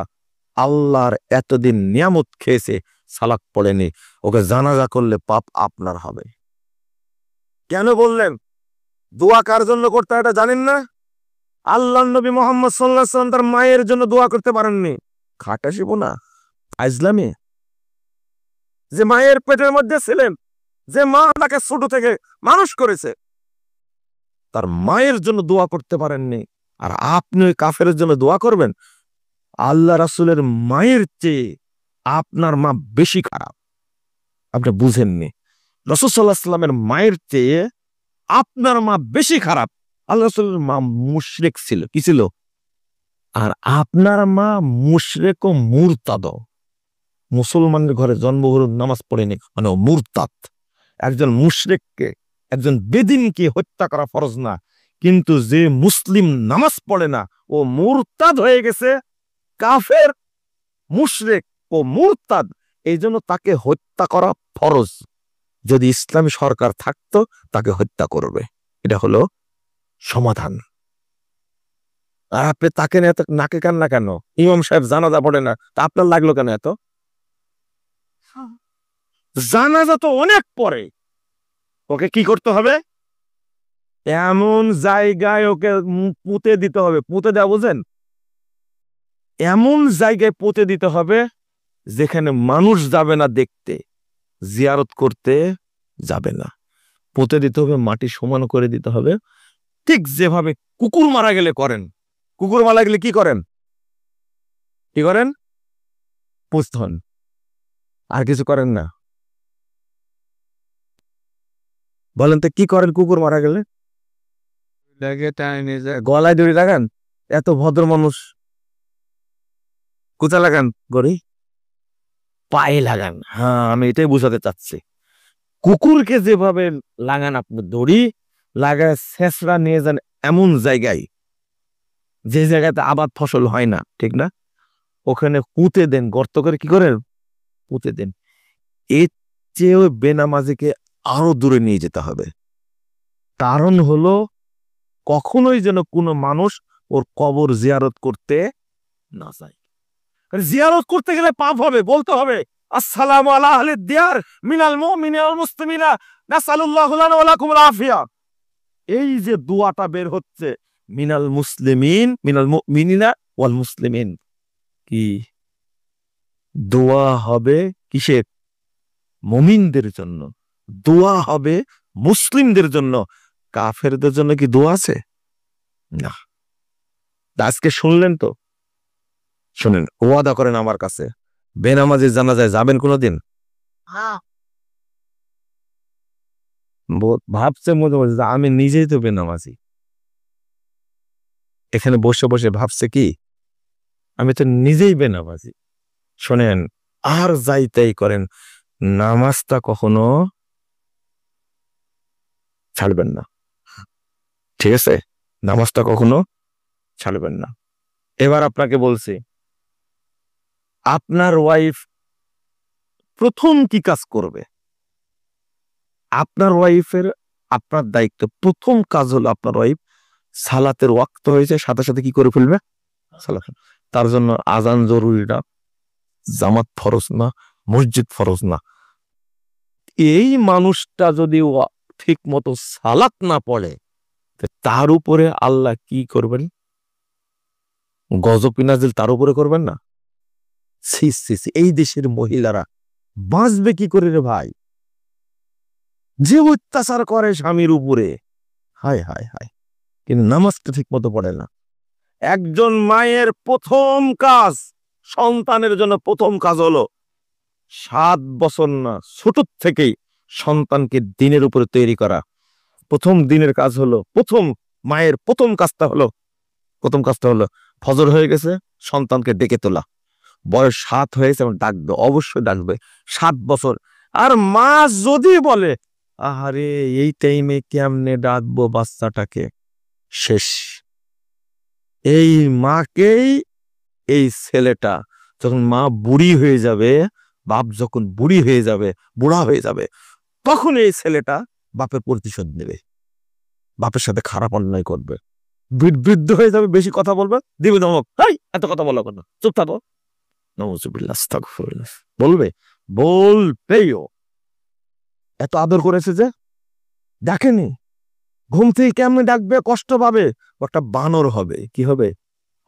S1: আল্লাহর এতদিন নিয়ামত খেয়েছে, সালাক পড়েনি, ওকে জানাজা করলে পাপ আপনার হবে। কেন বললেন? দোয়া কার জন্য করতে হয় এটা জানেন না? আল্লাহ নবী মুহাম্মদ সাল্লাল্লাহু আলাইহি ওয়াসাল্লাম তার মায়ের জন্য দোয়া করতে পারেননি। খাটাসিব না আজলামে, যে মায়ের পেটের মধ্যে ছিলেন, যে মা তাকে ছোট থেকে মানুষ করেছে, তার মায়ের জন্য দোয়া করতে পারেননি। আর আপনি ওই কাফেরের জন্য দোয়া করবেন? আল্লাহ রাসূলের মায়ের চেয়ে আপনার মা বেশি খারাপ, আপনি বুঝেননি। রাসূল সাল্লাল্লাহু আলাইহি ওয়াসাল্লামের মায়ের চেয়ে আপনার মা বেশি খারাপ। আল্লাহ রাসূলের মা মুশরিক ছিল, কি ছিল? আর আপনার মা মুশরিক ও মুরতাদ। মুসলমানের ঘরে জন্মগ্রহণ, নামাজ পড়েনি, মানে ও মুরতাদ। একজন মুশরিককে, একজন বেদিনকে হত্যা করা ফরজ না, কিন্তু যে মুসলিম নামাজ পড়ে না ও মুরতাদ হয়ে গেছে, কাফের, মুশরিক ও মুরতাদ, এই জন্য তাকে হত্যা করা ফরজ। যদি ইসলামী সরকার থাকতো তাকে হত্যা করবে, এটা হলো সমাধান। আর আপনি তাকে এত নাকে কান্না কেন? ইমাম সাহেব জানাজা পড়ে না, তা আপনার লাগলো কেন এত? জানাজা তো অনেক পরে, ওকে কি করতে হবে? এমন জায়গায় ওকে পুঁতে দিতে হবে। পুঁতে দেওয়া বোঝেন? এমন জায়গায় পুঁতে দিতে হবে যেখানে মানুষ যাবে না দেখতে, জিয়ারত করতে যাবে না। পুঁতে দিতে হবে, মাটি সমান করে দিতে হবে। ঠিক যেভাবে কুকুর মারা গেলে করেন। কুকুর মারা গেলে কি করেন? কি করেন? পুঁছতে হন, আর কিছু করেন না। বলেন তো কি করেন কুকুর মারা গেলে? গলায় দড়ি লাগান? এত ভদ্র মানুষ, কোথায় লাগান? গড়ি পায়ে লাগান। হ্যাঁ, আমি এটাই বুঝাতে চাচ্ছি। কুকুরকে যেভাবে লাগান আপনি দড়ি লাগায়, ছেঁচড়া নিয়ে যান এমন জায়গায় যে জায়গাতে আবাদ ফসল হয় না, ঠিক না? ওখানে পুঁতে দেন, গর্ত করে কি করেন? পুঁতে দেন। এর চেয়েও বেনামাজিকে আরো দূরে নিয়ে যেতে হবে। কারণ হলো কখনোই যেন কোনো মানুষ ওর কবর জিয়ারত করতে না যায়। জিয়ারত করতে গেলে পাপ হবে, বলতে হবে আসসালামু আলা আহলি দিয়ার মিনাল মুমিনিনা ওয়াল মুসলিমিনা নাসালুল্লাহু লানা ওয়া লাকুমুল আফিয়া। এই যে দোয়াটা বের হচ্ছে, মিনাল মুসলিমিন, মিনাল মুমিনিনা ওয়াল মুসলিমিন, কি দোয়া হবে? কিসের? মুমিনদের জন্য। দোয়া হবে মুসলিমদের জন্য। কাফেরদের জন্য কি দোয়া আছে? না। আজকে শুনলেন তো, শুনেন, ওয়াদা করেন আমার কাছে, বেনামাজি জানাজায় যাবেন কোনোদিন? ভাবছে মধ্যে মধ্যে আমি নিজেই তো বেনামাজি, এখানে বসে বসে ভাবছে কি আমি তো নিজেই বেনামাজি। শোনেন, আর যাই তাই করেন, নামাজটা কখনো ছাড়বেন না, ঠিক আছে? নামাজটা কখনো ছাড়বেন না। এবার আপনাকে বলছি, আপনার ওয়াইফ প্রথম কি কাজ করবে? আপনার ওয়াইফের, আপনার দায়িত্ব, প্রথম কাজ হলো আপনার ওয়াইফ সালাতের ওয়াক্ত হয়েছে, সাথে সাথে কি করে ফেলবে? সালাত। তার জন্য আজান জরুরি না, জামাত ফরজ না, মসজিদ ফরজ না। এই মানুষটা যদি ঠিক মতো সালাত না পড়ে, তার উপরে আল্লাহ কি করবেন? গজব নাজিল তার উপরে করবেন না? এই দেশের মহিলারা বাঁচবে কি করে রে ভাই? যে অত্যাচার করে স্বামীর উপরে, হায় হায় হায়, কিন্তু নামাজটা ঠিক মতো পড়ে না। একজন মায়ের প্রথম কাজ, সন্তানের জন্য প্রথম কাজ হলো 7 বছর না, ছোট থেকেই সন্তানকে দিনের উপরে তৈরি করা। প্রথম দিনের কাজ হলো, মায়ের প্রথম কাজটা হলো ফজর হয়ে গেছে, সন্তানকে ডেকে তোলা। বয়স 7 হয়েছে এবং ডাকবে, অবশ্যই ডাকবে 7 বছর। আর মা যদি বলে আহারে এই টাইমে কেমনে ডাকবো বাচ্চাটাকে, শেষ। এই মাকেই, এই ছেলেটা যখন মা বুড়ি হয়ে যাবে, বাপ যখন বুড়া হয়ে যাবে, তখন এই ছেলেটা বাপের প্রতিশোধ নেবে, বাপের সাথে খারাপ অন্যায় করবে, বৃদ্ধ হয়ে যাবে, বেশি কথা বলবে, দিবে ধমক, এই এত কথা বলো কেন, চুপ থাকো, নাউজুবিল্লাহ, আস্তাগফিরুল্লাহ, বলবেও। এত আদর করেছে যে ডাকেনি, ঘুম থেকে কেমনে ডাকবে, কষ্ট পাবে, একটা বানর হবে। কি হবে?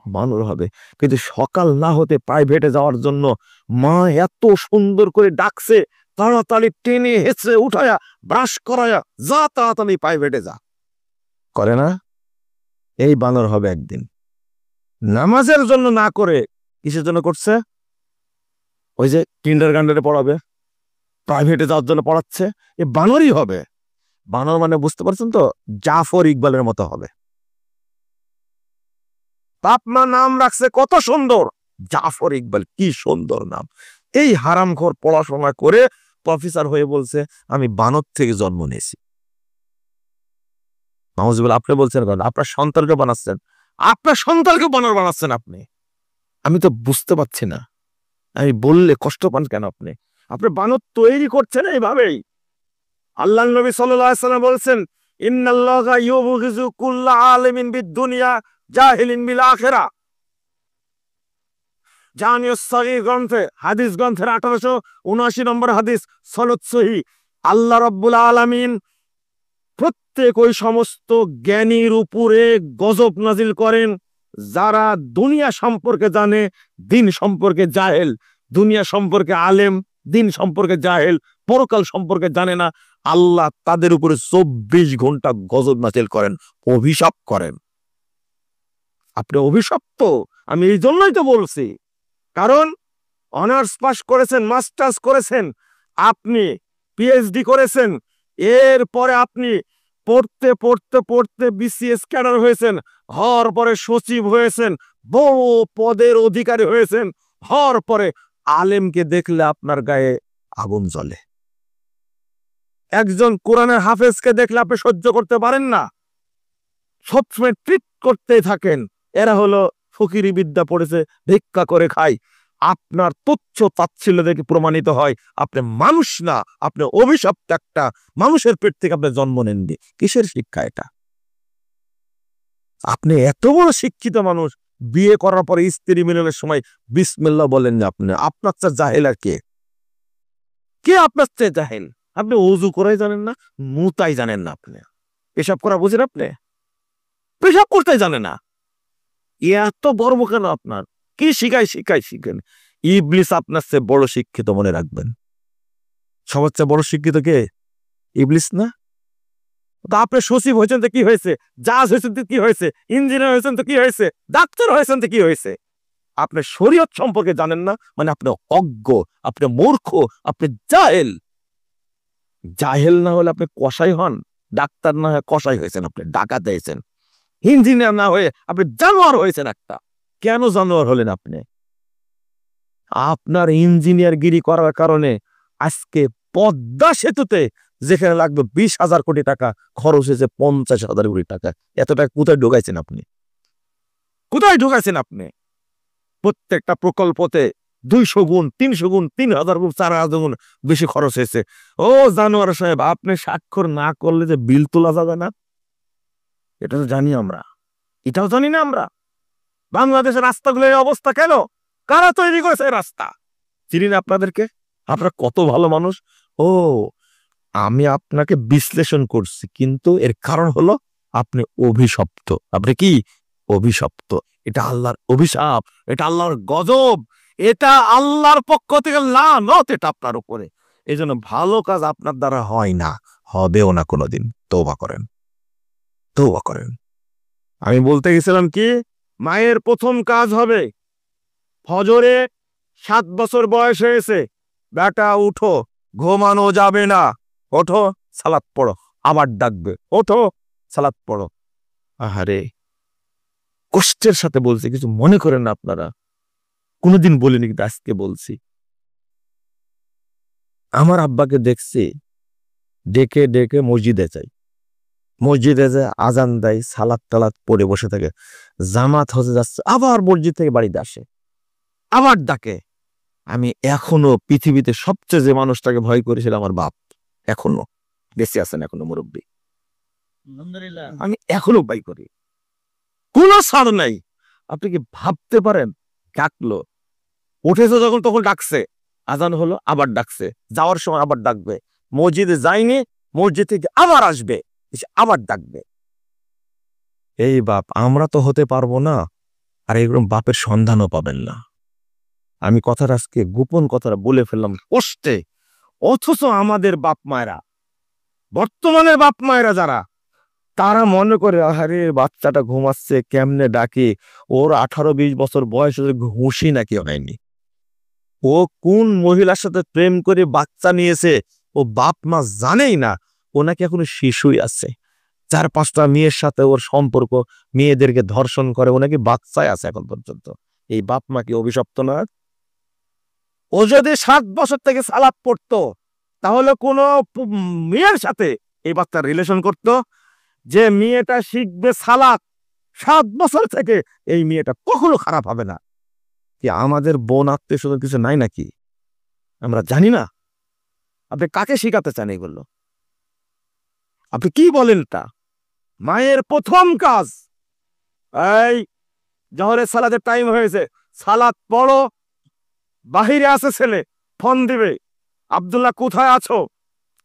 S1: বানর হবে। কিন্তু সকাল না হতে প্রাইভেটে যাওয়ার জন্য মা এত সুন্দর করে ডাকছে, তাড়াতাড়ি টেনে হেঁচড়ে উঠায়া ব্রাশ করায়া যা, তাড়াতাড়ি প্রাইভেটে যা, করে না? এই বানর হবে একদিন। নামাজের জন্য না করে কিসের জন্য করছে? ওই যে কিন্ডারগার্টেনে পড়াবে, প্রাইভেটে যাওয়ার জন্য পড়াচ্ছে, এ বানরই হবে। বানর মানে বুঝতে পারছেন তো? জাফর ইকবালের মতো হবে। বাপ মা নাম রাখছে কত সুন্দর, জাফর ইকবাল, কি সুন্দর নাম। এই হারামখোর পড়াশোনা করে প্রফেসর হয়ে বলছে আমি বানর থেকে জন্ম নিয়েছি। নাউজুবিল্লাহ। আপনি বলছেন আপনার সন্তানকে বানাচ্ছেন, আপনার সন্তানকে বানর বানাচ্ছেন আপনি। আমি তো বুঝতে পারছি না, আমি বললে কষ্ট পান কেন আপনি? আপনি বানর তৈরি করছেন এইভাবেই। আল্লাহ নবী সাল্লাল্লাহু আলাইহি ওয়াসাল্লাম বলেছেন ইন্নাল্লাহা ইউবগিযু কুল্লা আলিমিন বিদ-দুনিয়া জাহিলিন বিল আখিরাহ। জামিউস সগীর গ্রন্থে, হাদিস গ্রন্থের 1879 নম্বর হাদিস, সনদ সহিহ। আল্লাহ রাব্বুল আলামিন প্রত্যেক ওই সমস্ত জ্ঞানীর উপরে গজব নাজিল করেন যারা দুনিয়া সম্পর্কে জানে, দিন সম্পর্কে জাহেল। দুনিয়া সম্পর্কে আলেম, দিন সম্পর্কে জাহেল, পরকাল সম্পর্কে জানে না। আল্লাহ তাদের উপরে 24 ঘন্টা গজব নাজিল করেন, অভিশাপ করেন। আপনি অভিশপ্ত। আমি এই জন্যই তো বলছি, কারণ অনার্স পাস করেছেন, মাস্টার্স করেছেন, আপনি পিএইচডি করেছেন, এরপরে আপনি পড়তে পড়তে পড়তে বিসিএস ক্যাডার হয়েছেন, হওয়ার পরে সচিব হয়েছেন, বড় পদের অধিকারী হয়েছেন, হওয়ার পরে আলেমকে দেখলে আপনার গায়ে আগুন জ্বলে। একজন কোরআনের হাফেজকে দেখলে আপনি সহ্য করতে পারেন না, সবসময় ট্রিট করতেই থাকেন, এরা হলো ফকিরি বিদ্যা পড়েছে, ভিক্ষা করে খায়। আপনার তুচ্ছ তাচ্ছিল্য দেখে প্রমাণিত হয় আপনি মানুষ না, আপনি অভিশপ্ত একটা মানুষের পেট থেকে আপনি জন্ম নেননি। কিসের শিক্ষা এটা? আপনি এত বড় শিক্ষিত মানুষ, বিয়ে করার পরে স্ত্রী মিলনের সময় বিসমিল্লাহ বলেন না। আপনার চেয়ে জাহেল আর কে? কে আপনার চেয়ে জাহেল? আপনি ওযু করাই জানেন না, মুতাই জানেন না, আপনি পেশাব করা বুঝেন, আপনি পেশাব করতে জানেন না। এত গর্ব কেন আপনার? কি শিখেন। ইবলিস আপনার চেয়ে বড় শিক্ষিত, মনে রাখবেন। সবার চেয়ে বড় শিক্ষিত কে? ইবলিস না? তো আপনি সচিব হয়েছেন তো কি হয়েছে? জাজ হয়েছেন তো কি হয়েছে? ইঞ্জিনিয়ার হয়েছেন তো কি হয়েছে? ডাক্তার হয়েছেন তো কি হয়েছে? আপনি শরীয়ত সম্পর্কে জানেন না, মানে আপনি অজ্ঞ, আপনি মূর্খ, আপনি জাহেল। জাহেল না হলে আপনি কসাই হন, ডাক্তার না হয়ে কসাই হয়েছেন, আপনি ডাকাত হয়েছেন। ইঞ্জিনিয়ার না হয়ে আপনি জানোয়ার হয়েছেন একটা। কেন জানোয়ার হলেন আপনি? আপনার ইঞ্জিনিয়ার গিরি করার কারণে আজকে পদ্মা সেতুতে যেখানে লাগবে 20,000 কোটি টাকা, খরচ হয়েছে 50,000 কোটি টাকা। এত টাকা কোথায় ঢুকাইছেন আপনি? কোথায় ঢুকাইছেন আপনি? প্রত্যেকটা প্রকল্পতে 200 গুণ, 300 গুণ, 3,000 গুণ, 4,000 গুণ বেশি খরচ হয়েছে। ও জানোয়ার সাহেব, আপনি স্বাক্ষর না করলে যে বিল তোলা যাবে না, এটা তো জানি আমরা। এটাও জানি না আমরা। বাংলাদেশের রাস্তাগুলো এই অবস্থা কেন? কারা তৈরি করেছে এই রাস্তা? চিনি না আপনাদেরকে। আপনারা কত ভালো মানুষ। ও, আমি আপনাকে বিশ্লেষণ করছি, কিন্তু এর কারণ হলো আপনি অভিশপ্ত। আপনি কি অভিশপ্ত? এটা আল্লাহর অভিশাপ, এটা আল্লাহর গজব, এটা আল্লাহর পক্ষ থেকে লানত এটা আপনার উপরে। এই জন্য ভালো কাজ আপনার দ্বারা হয় না, হবেও না কোনোদিন। তওবা করেন, তওবা করেন। আমি বলতে গেছিলাম কি, মায়ের প্রথম কাজ হবে ফজরে, 7 বছর বয়স হয়েছে, বেটা উঠো, ঘুমানো যাবে না, ওঠো সালাত পড়ো। আবার ডাকবে, ওঠো সালাত পড়ো। আহারে, কষ্টের সাথে বলছি, কিছু মনে করেন না আপনারা। কোনোদিন বলিনি, কিন্তু আজকে বলছি। আমার আব্বাকে দেখছি ডেকে ডেকে মসজিদে যাই, মসজিদে যে আজান দেয়, সালাত টালাত পড়ে বসে থাকে, জামাত হতে যাচ্ছে, আবার মসজিদ থেকে বাড়িতে আসে, আবার ডাকে। আমি এখনো পৃথিবীতে সবচেয়ে যে মানুষটাকে ভয় করেছিলাম আমার বাপ, এখনো বেঁচে আছেন, এখনো মুরব্বী, আমি এখনো ভয় করি, কোনো ছাড় নাই। আপনি কি ভাবতে পারেন? ডাকলো, উঠেছে যখন তখন ডাকছে, আজান হলো আবার ডাকছে, যাওয়ার সময় আবার ডাকবে, মসজিদে যায়নি, মসজিদ থেকে আবার আসবে, এসে আবার ডাকবে। এই বাপ আমরা তো হতে পারবো না, আর এরকম বাপের সন্ধানও পাবেন না। আমি কথাটা আজকে গোপন কথাটা বলে ফেললাম কষ্টে, অথচ আমাদের বাপ মায়েরা, বর্তমানের বাপ মায়েরা যারা, তারা মনে করে আরে বাচ্চাটা ঘুমাচ্ছে, কেমনে ডাকে, ওর 18-20 বছর বয়স, ঘুষি নাকি হয়নি, ও কোন মহিলার সাথে প্রেম করে বাচ্চা নিয়েছে ও বাপ মা জানেই না, ও নাকি এখনো শিশুই আছে, 4-5টা মেয়ের সাথে ওর সম্পর্ক, মেয়েদেরকে ধর্ষণ করে, ও নাকি বাচ্চায় আছে এখন পর্যন্ত। এই বাপ মা কি অভিশপ্ত না? ও যদি 7 বছর থেকে সালাত পড়তো, তাহলে কোন মেয়ের সাথে এই বাচ্চার রিলেশন করত, যে মেয়েটা শিখবে সালাত 7 বছর থেকে, এই মেয়েটা কখনো খারাপ হবে না। কি আমাদের বোন আত্মীয় স্বজন কিছু নাই নাকি? আমরা জানি না? আপনি কাকে শিখাতে চান এগুলো? আপনি কি বলেন? তা মায়ের প্রথম কাজ, এই জোহরের সালাতের টাইম হয়েছে, সালাত পড়ো। বাহিরে আছে ছেলে, ফোন দিবে, আব্দুল্লাহ কোথায় আছো,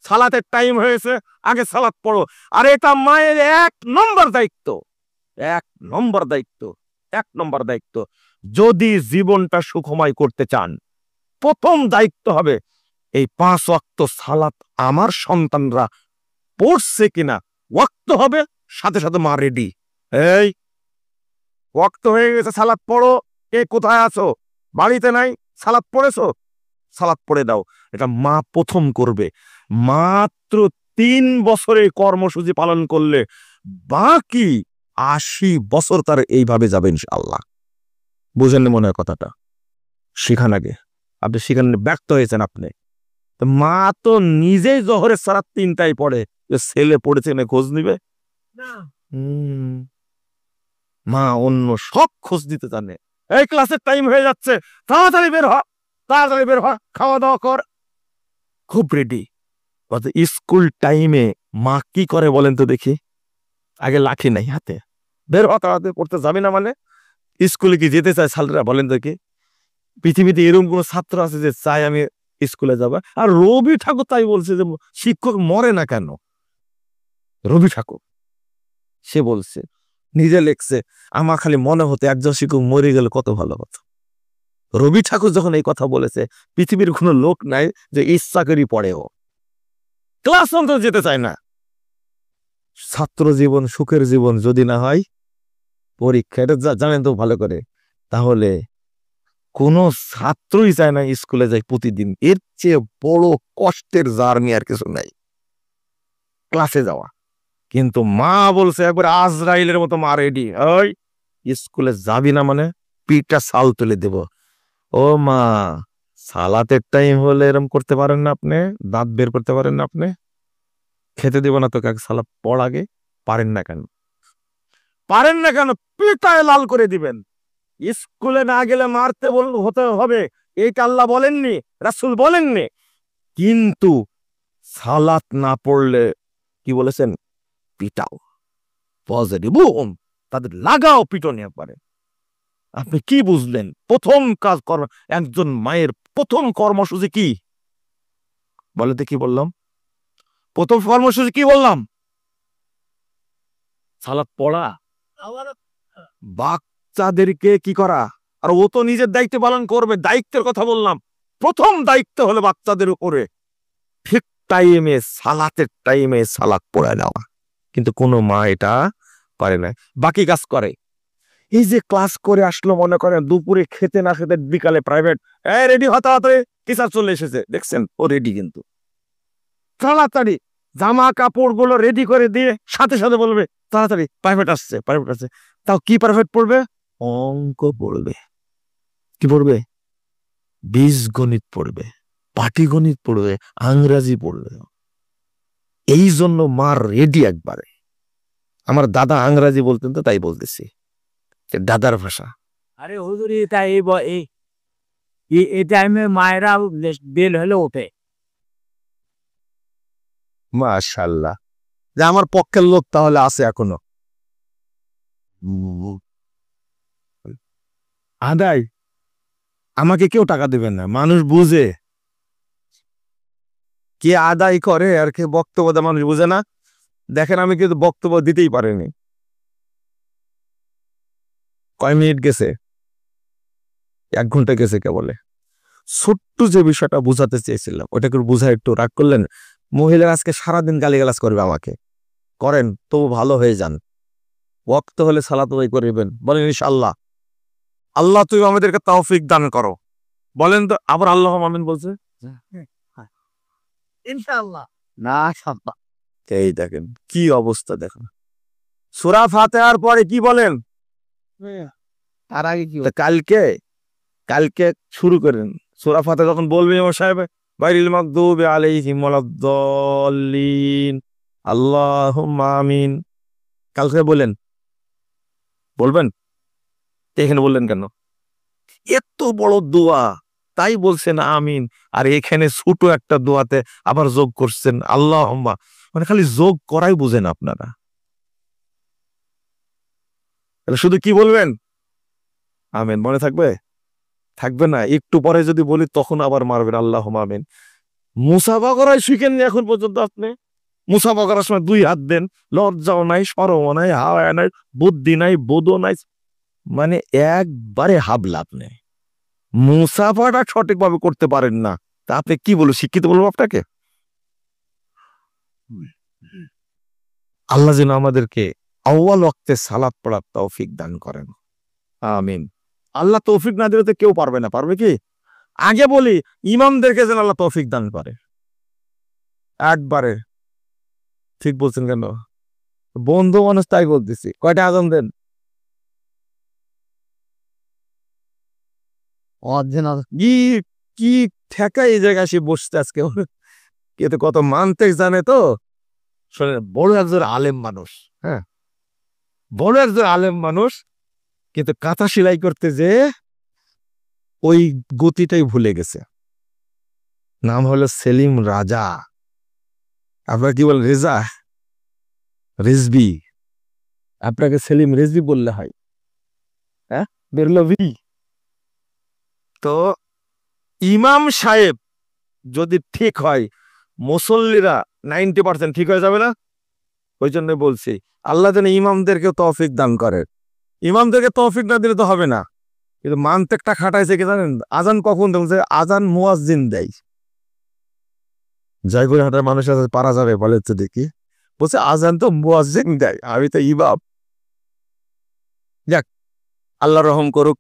S1: সালাতের টাইম হয়েছে, আগে সালাত পড়ো। আর এটা মায়ের 1 নম্বর দায়িত্ব, 1 নম্বর দায়িত্ব, 1 নম্বর দায়িত্ব। যদি জীবনটা সুখময় করতে চান, প্রথম দায়িত্ব হবে এই 5 ওয়াক্ত সালাত আমার সন্তানরা পড়ছে কিনা। ওয়াক্ত হবে, সাথে সাথে মা রেডি, এই ওয়াক্ত হয়ে গেছে, সালাত পড়ো। কে কোথায় আছো? বাড়িতে নাই, সালাত পড়েছো, সালাত পড়ে দাও। এটা মা প্রথম করবে। মাত্র 3 বছরে কর্মসূচি পালন করলে বাকি 80 বছর তার এইভাবে যাবে ইনশাআল্লাহ। বুঝেন মনে হয় কথাটা? শিখান আগে, আপনি শিখান ব্যর্থ হয়েছেন আপনি। মা তো নিজেই জোহরের সালাত 3টায় পড়ে, ছেলে পড়েছে না খোঁজ নিবে না। মা অন্য সব খোঁজ দিতে জানে। এই ক্লাসের টাইম হয়ে যাচ্ছে, তাড়াতাড়ি বের হ, তাড়াতাড়ি বের হ, খাওয়া দাওয়া কর, খুব রেডি। স্কুল টাইমে মা কি করে বলেন তো দেখি? আগে লাঠি নাই হাতে, বের হ তাড়াতাড়ি, পড়তে যাবি না মানে? স্কুলে কি যেতে চায় ছাত্ররা বলেন দেখি? পৃথিবীতে এরকম কোন ছাত্র আছে যে চাই আমি স্কুলে যাব? আর রবি ঠাকুর তাই বলছে যে শিক্ষক মরে না কেন। রবি ঠাকুর সে বলছে, নিজে লেখছে, আমার খালি মনে হতে একজন শিক্ষক মরে গেলে কত ভালো কথা। রবি ঠাকুর যখন এই কথা বলেছে, পৃথিবীর কোনো লোক নাই যে ইচ্ছা করি পড়েও, ক্লাস অন্তত যেতে চায় না। ছাত্র জীবন সুখের জীবন যদি না হয় পরীক্ষা, এটা জানেন তো ভালো করে, তাহলে কোনো ছাত্রই চায় না স্কুলে যায় প্রতিদিন। এর চেয়ে বড় কষ্টের জার্নি আর কিছু নাই, ক্লাসে যাওয়া। কিন্তু মা বলছে একবার আজরাইলের মতো মা রেডি, ওই স্কুলে যাবি না মানে পিঠটা সাল তুলে দেব। ও মা, সালাতের টাইম হলে এরম করতে পারেন না আপনি? দাঁত বের করতে পারেন না আপনি? খেতে দেব না তোকে, সালাত পড় আগে। পারেন না কেন? পারেন না কেন? পিঠায় লাল করে দিবেন। স্কুলে না গেলে মারতে হতে হবে, এইটা আল্লাহ বলেননি, রাসূল বলেননি। কিন্তু সালাত না পড়লে কি বলেছেন? পিটাও, পজিটিভ। তাদের লাগাও পিটনি একবারে। আপনি কি বুঝলেন? প্রথম কাজ কর্ম, একজন মায়ের প্রথম কর্মসূচি কি বলতে, কি বললাম? প্রথম কর্মসূচি কি বললাম? সালাত পড়া, বাচ্চাদেরকে কি করা। আর ও তো নিজের দায়িত্ব পালন করবে, দায়িত্বের কথা বললাম। প্রথম দায়িত্ব হলো বাচ্চাদের উপরে ঠিক টাইমে, সালাতের টাইমে সালাত পড়ে নেওয়া। কিন্তু কোনো মা এটা পারে না, বাকি কাজ করে। এই যে ক্লাস করে আসলো, মনে করেন দুপুরে খেতে না খেতে বিকালে প্রাইভেট, রেডি হতে হতে টিচার চলে এসেছে, দেখছেন ও রেডি, কিন্তু তাড়াতাড়ি জামা কাপড় গুলো রেডি করে দিয়ে সাথে সাথে বলবে তাড়াতাড়ি প্রাইভেট আসছে, প্রাইভেট আসছে। তাও কি প্রাইভেট পড়বে? অঙ্ক পড়বে। কি পড়বে? বীজগণিত পড়বে, পাটিগণিত পড়বে, ইংরাজি পড়বে। এই জন্য মা রেডি একবারে। আমার দাদা ইংরাজি বলতেন তো, তাই বলতেছি, দাদার ভাষা।
S2: আরে হুজুর, এটা এই টাইমে মায়েরা বেল হলে ওঠে।
S1: মাশাআল্লাহ, যে আমার পক্ষের লোক তাহলে আছে এখনো। আদায় আমাকে কেউ টাকা দেবেন না, মানুষ বুঝে কে আদায় করে আর কে বক্তব্য দেয়, মানুষ বুঝে না। দেখেন আমি কিন্তু বক্তব্য দিতেই পারিনি। কয় মিনিট গেছে? 1 ঘন্টা গেছে কেবলে। ছোট্ট যে বিষয়টা বুঝাতে চেয়েছিলাম ওটাকে বুঝা একটু রাগ করলেন। মহিলারা আজকে সারাদিন গালিগালাজ করবে আমাকে, করেন তবু ভালো হয়ে যান। ওয়াক্ত হলে সালাত আদায় করবেন, বলেন ইনশাআল্লাহ। আল্লাহ তুমি আমাদেরকে তৌফিক দান করো, বলেন তো। আবার আল্লাহ আমিন বলছে,
S2: ইনশাআল্লাহ না সাব্বা।
S1: এই দেখেন কি অবস্থা, দেখেন সূরা ফাতিহার পরে কি বলেন?
S2: তার আগে কি
S1: কালকে কালকে শুরু করেন সূরা ফাতিহা যখন বলবে ইমাম সাহেব, গায়রিল মাগদুবি আলাইহিম ওয়ালাদ-দাল্লিন আল্লাহুম্মা আমিন, কালকে বলবেন তো এখানে বললেন কেন? এত বড় দোয়া, তাই বলছেন আমিন। আর এখানে ছোট একটা দোয়াতে আবার যোগ করছেন আল্লাহুম্মা, মানে খালি যোগ করাই বুঝেন আপনারা। শুধু কি বলবেন? আমিন। মনে থাকবে? থাকবে না। একটু পরে যদি বলি তখন আবার মারবেন আল্লাহুম্মা আমিন। মুসাফা করাই শিখেননি এখন পর্যন্ত আপনি। মুসাফা করার সময় 2 হাত দেন, লজ্জাও নাই, শরমও নাই, হাওয়া নাই, বুদ্ধি নাই, বোধও নাই, মানে একবারে হাবলা আপনি। মুসাফাটা সঠিকভাবে করতে পারেন না, তা আপনি কি বলবো, শিক্ষিত বলবো আপনাকে? আল্লাহ যেন আমাদেরকে আউয়াল ওয়াক্তে সালাত পড়ার তৌফিক দান করেন, আমিন। আল্লাহ তৌফিক না দিলে তো কেউ পারবে না, পারবে কি? আগে বলি ইমামদেরকে যেন আল্লাহ তৌফিক দান করে একবারে। ঠিক বলছেন কেন? বন্ধু মানুষ তাই বলতেছি। কয়টা আজান দেন? কি কি ঠেকা এই জায়গায় এসে বসতে আজকে, এতে কত মানতে জানে তো। শোনেন, বড় একজন আলেম মানুষ, হ্যাঁ বড় একজন আলেম মানুষ, কিন্তু কাঁথা সেলাই করতে যে ওই গতিটাই ভুলে গেছে। নাম হলো সেলিম রাজা। আপনার কি বল? রেজা, রেজবি। আপনাকে সেলিম রেজবি বললে হয়? হ্যাঁ, বেরলো ভি। তো ইমাম সাহেব যদি ঠিক হয়, মুসল্লিরা 90% ঠিক হয়ে যাবে না? ওই জন্য বলছি আল্লাহ যেন ইমামদেরকে তৌফিক দান করে। ইমামদেরকে তৌফিক না দিলে তো হবে না। কিন্তু মানতেকটা খাটাইছে কি জানেন? আজান কখন বলছে? আজান মুয়াজ্জিন দেয়। জয়পুরহাটের মানুষের সাথে পারা যাবে বলে তো দেখি, বলছে আজান তো মুয়াজ্জিন দেয়, আমি তো ইমাম। যাক, আল্লাহ রহম করুক।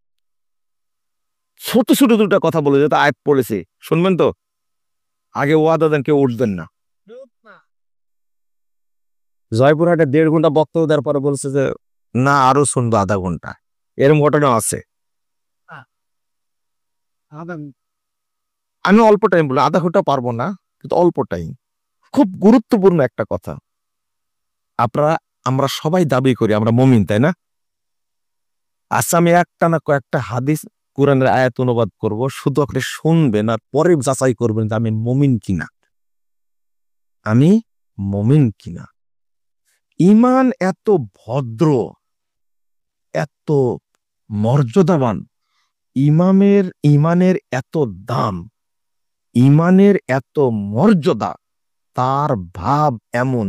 S1: ছোট ছোট 2টা কথা বলে যেটা আয়াত পড়েছি, শুনবেন তো? আগে ওয়াদা দেন কেউ উঠবেন না। জয়পুরহাটে 1.5 ঘন্টা বক্তব্য দেওয়ার পরে বলছে যে না আরো শুনবো আধা ঘন্টা। এরকম ঘটনা আছে। আমি অল্প টাইম বলি, আধা ঘন্টা পারবো না, কিন্তু অল্প টাইম। খুব গুরুত্বপূর্ণ একটা কথা। আমরা সবাই দাবি করি আমরা মুমিন, তাই না? আচ্ছা, আমি একটা না কয়েকটা হাদিস কোরআনের আয়াত অনুবাদ করব, শুধু আপনি শুনবেন আর পরে যাচাই করবেন যে আমি মুমিন কিনা, আমি মুমিন কিনা। ঈমান এত ভদ্র, এত মর্যাদাবান, ইমানের এত দাম, ইমানের এত মর্যাদা, তার ভাব এমন,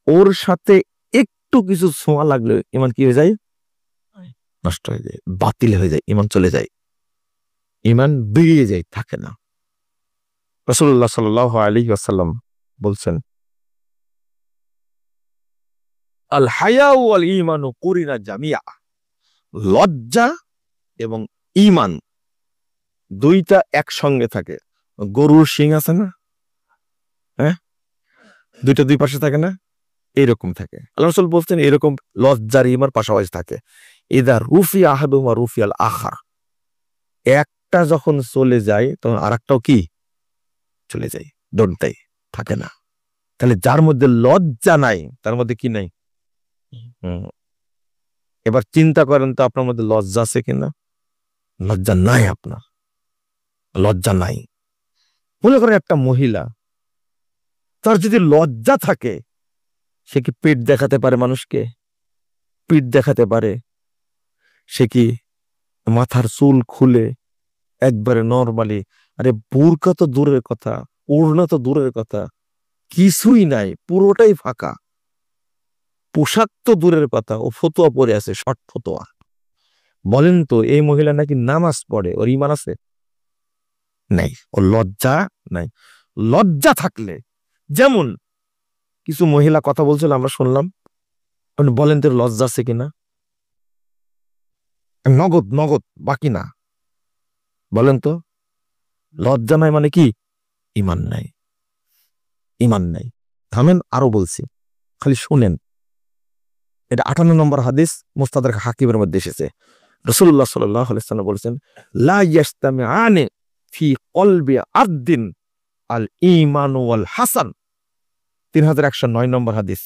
S1: ওর সাথে একটু কিছু ছোঁয়া লাগলে ইমান কি হয়ে যায়? নষ্ট হয়ে যায়, বাতিল হয়ে যায়, ইমান চলে যায়, ইমান বেরিয়ে যায়, থাকে না। রাসূলুল্লাহ সাল্লাল্লাহু আলাইহি ওয়াসাল্লাম বলছেন, আল হায়া ওয়াল ঈমানু কুরিনা জামিয়া, লজ্জা এবং ঈমান দুইটা একসঙ্গে থাকে। গরুর শিং আছে না, হ্যাঁ, দুইটা দুই পাশে থাকে না, এইরকম থাকে। আল্লাহ রাসূল বলছেন এরকম লজ্জার ঈমান পাশাপাশি থাকে। ইদা রুফিয়া আহাদুহুমা রুফিয়াল আখার, একটা যখন চলে যায় তখন আরেকটাও কি চলে যায়, ডোন্ট দেয়, থাকে না। তাহলে যার মধ্যে লজ্জা নাই তার মধ্যে কি নাই? এবার চিন্তা করেন তো আপনার মধ্যে লজ্জা আছে কিনা? লজ্জা নাই, আপনার লজ্জা নাই। মনে করেন একটা মহিলা, তার যদি লজ্জা থাকে, সে কি পেট দেখাতে পারে মানুষকে? পিঠ দেখাতে পারে? সে কি মাথার চুল খুলে একবারে নরমালি, আরে বোরকা তো দূরের কথা, ওড়না তো দূরের কথা, কিছুই নাই, পুরোটাই ফাঁকা, পোশাক তো দূরের কথা, ও ফতোয়া পরে আছে, শর্ট ফতোয়া। বলেন তো এই মহিলা নাকি নামাজ পড়ে, ওর ঈমান আছে? নাই। ওর লজ্জা নাই। লজ্জা থাকলে, যেমন কিছু মহিলা কথা বলছিল আমরা শুনলাম, আপনি বলেন তো লজ্জা আছে কিনা? নগদ নগদ, বাকি না। বলেন তো, লজ্জা নাই মানে কি? ঈমান নাই, ঈমান নাই। থামেন, আরো বলছি, খালি শুনেন। এটা 58 নম্বর হাদিস, মুস্তাদরাক হাকিমের মধ্যে এসেছে। রাসূলুল্লাহ সাল্লাল্লাহু আলাইহি ওয়াসাল্লাম বলেছেন, লা ইয়াজতামিআনে ফি কলবি আবদিন আল ঈমান ওয়াল হাসান। 3109 নম্বর হাদিস,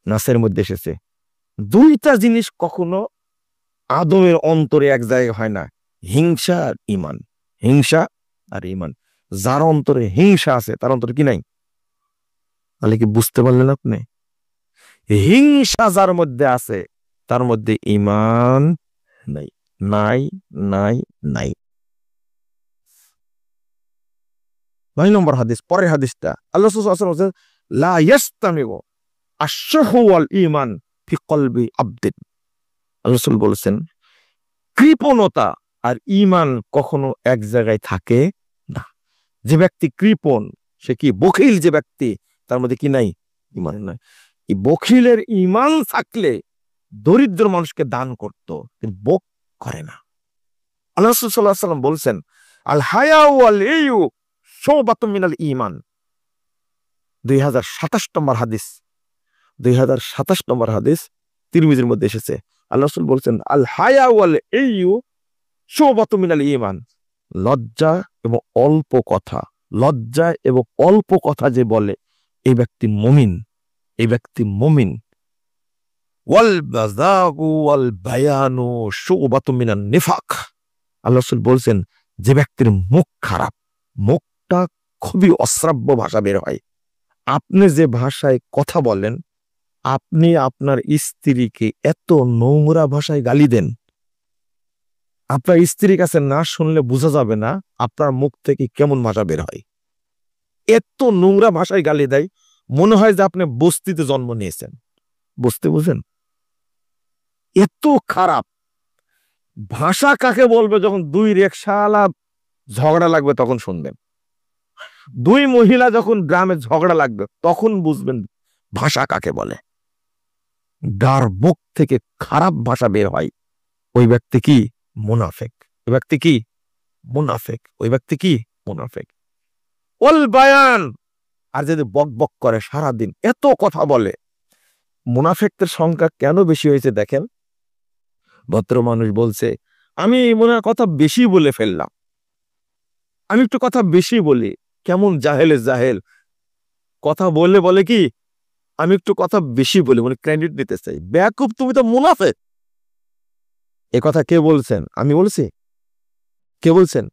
S1: নাসের মধ্যে এসেছে। দুইটা জিনিস কখনো আদমের অন্তরে এক জায়গায় হয় না, হিংসা আর ঈমান। হিংসা আর ঈমান। যার অন্তরে হিংসা আছে তার অন্তরে কি নাই? তাহলে কি বুঝতে পারলেন আপনি? হিংসা যার মধ্যে আছে তার মধ্যে ঈমান নাই, নাই, নাই, নাই। 9 নম্বর হাদিস, পরের হাদিসটা, আল্লাহ রাসূল সাল্লাল্লাহু আলাইহি ওয়াসাল্লাম বলেন, লা ইয়াস্তামিউ আশ-শাহওয়া ওয়াল ঈমান ফি কলবি আবদিন। আল্লাহ রাসূল বলেছেন, কৃপণতা আর ঈমান কখনো এক জায়গায় থাকে না। যে ব্যক্তি কৃপণ, সে কি বখিল, যে ব্যক্তি, তার মধ্যে কি নাই? ঈমান নাই। এই বখিলের ঈমান থাকলে দরিদ্র মানুষকে দান করত, কিন্তু বক করে না। আল্লাহ রাসূল সাল্লাল্লাহু আলাইহি ওয়াসাল্লাম বলছেন, আল হায়া ওয়াল ইয়ু শুবাতুম মিনাল ঈমান। 2027 নম্বর হাদিস, 2027 নম্বর হাদিস, তিরমিজির মধ্যে এসেছে। আল্লাহ রাসূল বলছেন, আল হায়া ওয়াল ইয়ু শুবাতুম মিনাল ঈমান। লজ্জা এবং অল্প কথা, লজ্জা এবং অল্প কথা যে বলে, এই ব্যক্তি মুমিন, এই ব্যক্তি মুমিন। ওয়াল বাযাউ ওয়াল বায়ানু শুবাতুম মিনান নিফাক। আল্লাহ রাসূল বলছেন, যে ব্যক্তির মুখ খারাপ, মুখটা খুবই অশ্রাব্য ভাষা বের হয়, আপনি যে ভাষায় কথা বলেন, আপনি আপনার স্ত্রীকে এত নোংরা ভাষায় গালি দেন, আপনার স্ত্রীর কাছে না শুনলে বোঝা যাবে না আপনার মুখ থেকে কেমন ভাষা বের হয়। এত নোংরা ভাষায় গালি দেয়, মনে হয় যে আপনি বস্তিতে জন্ম নিয়েছেন। বস্তি বুঝেন? এত খারাপ ভাষা কাকে বলবে? যখন দুই রিকশাওয়ালা ঝগড়া লাগবে তখন শুনবেন, দুই মহিলা যখন গ্রামে ঝগড়া লাগবে তখন বুঝবেন ভাষা কাকে বলে। যার মুখ থেকে খারাপ ভাষা বের হয়, ওই ব্যক্তি কি? মুনাফিক। ওই ব্যক্তি কি? মুনাফিক। ওই ব্যক্তি কি? মুনাফিক। ওয়াল বায়ান, আর যদি বক বক করে সারাদিন, এত কথা বলে, মুনাফিকদের সংখ্যা কেন বেশি হয়েছে দেখেন। ভদ্র মানুষ বলছে, আমি মনে হয় কথা বেশি বলে ফেললাম, আমি একটু কথা বেশি বলি। কেমন জাহেলে জাহেল, কথা বলে বলে কি আমি একটু কথা বেশি বলি, মানে ক্রেডিট দিতে চাই। বেয়াকুব, তুমি তো মুনাফিক। এ কথা কে বলছেন? আমি বলছি? কে বলছেন?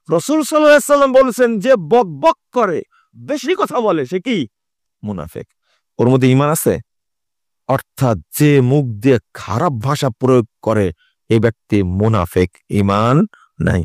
S1: রাসূল সাল্লাল্লাহু আলাইহি ওয়াসাল্লাম বলছেন, যে বক বক করে, বেশি কথা বলে, সে কি? মুনাফিক। ওর মধ্যে ঈমান আছে? অর্থাৎ যে মুখ দিয়ে খারাপ ভাষা প্রয়োগ করে এই ব্যক্তি মুনাফিক, ঈমান নাই।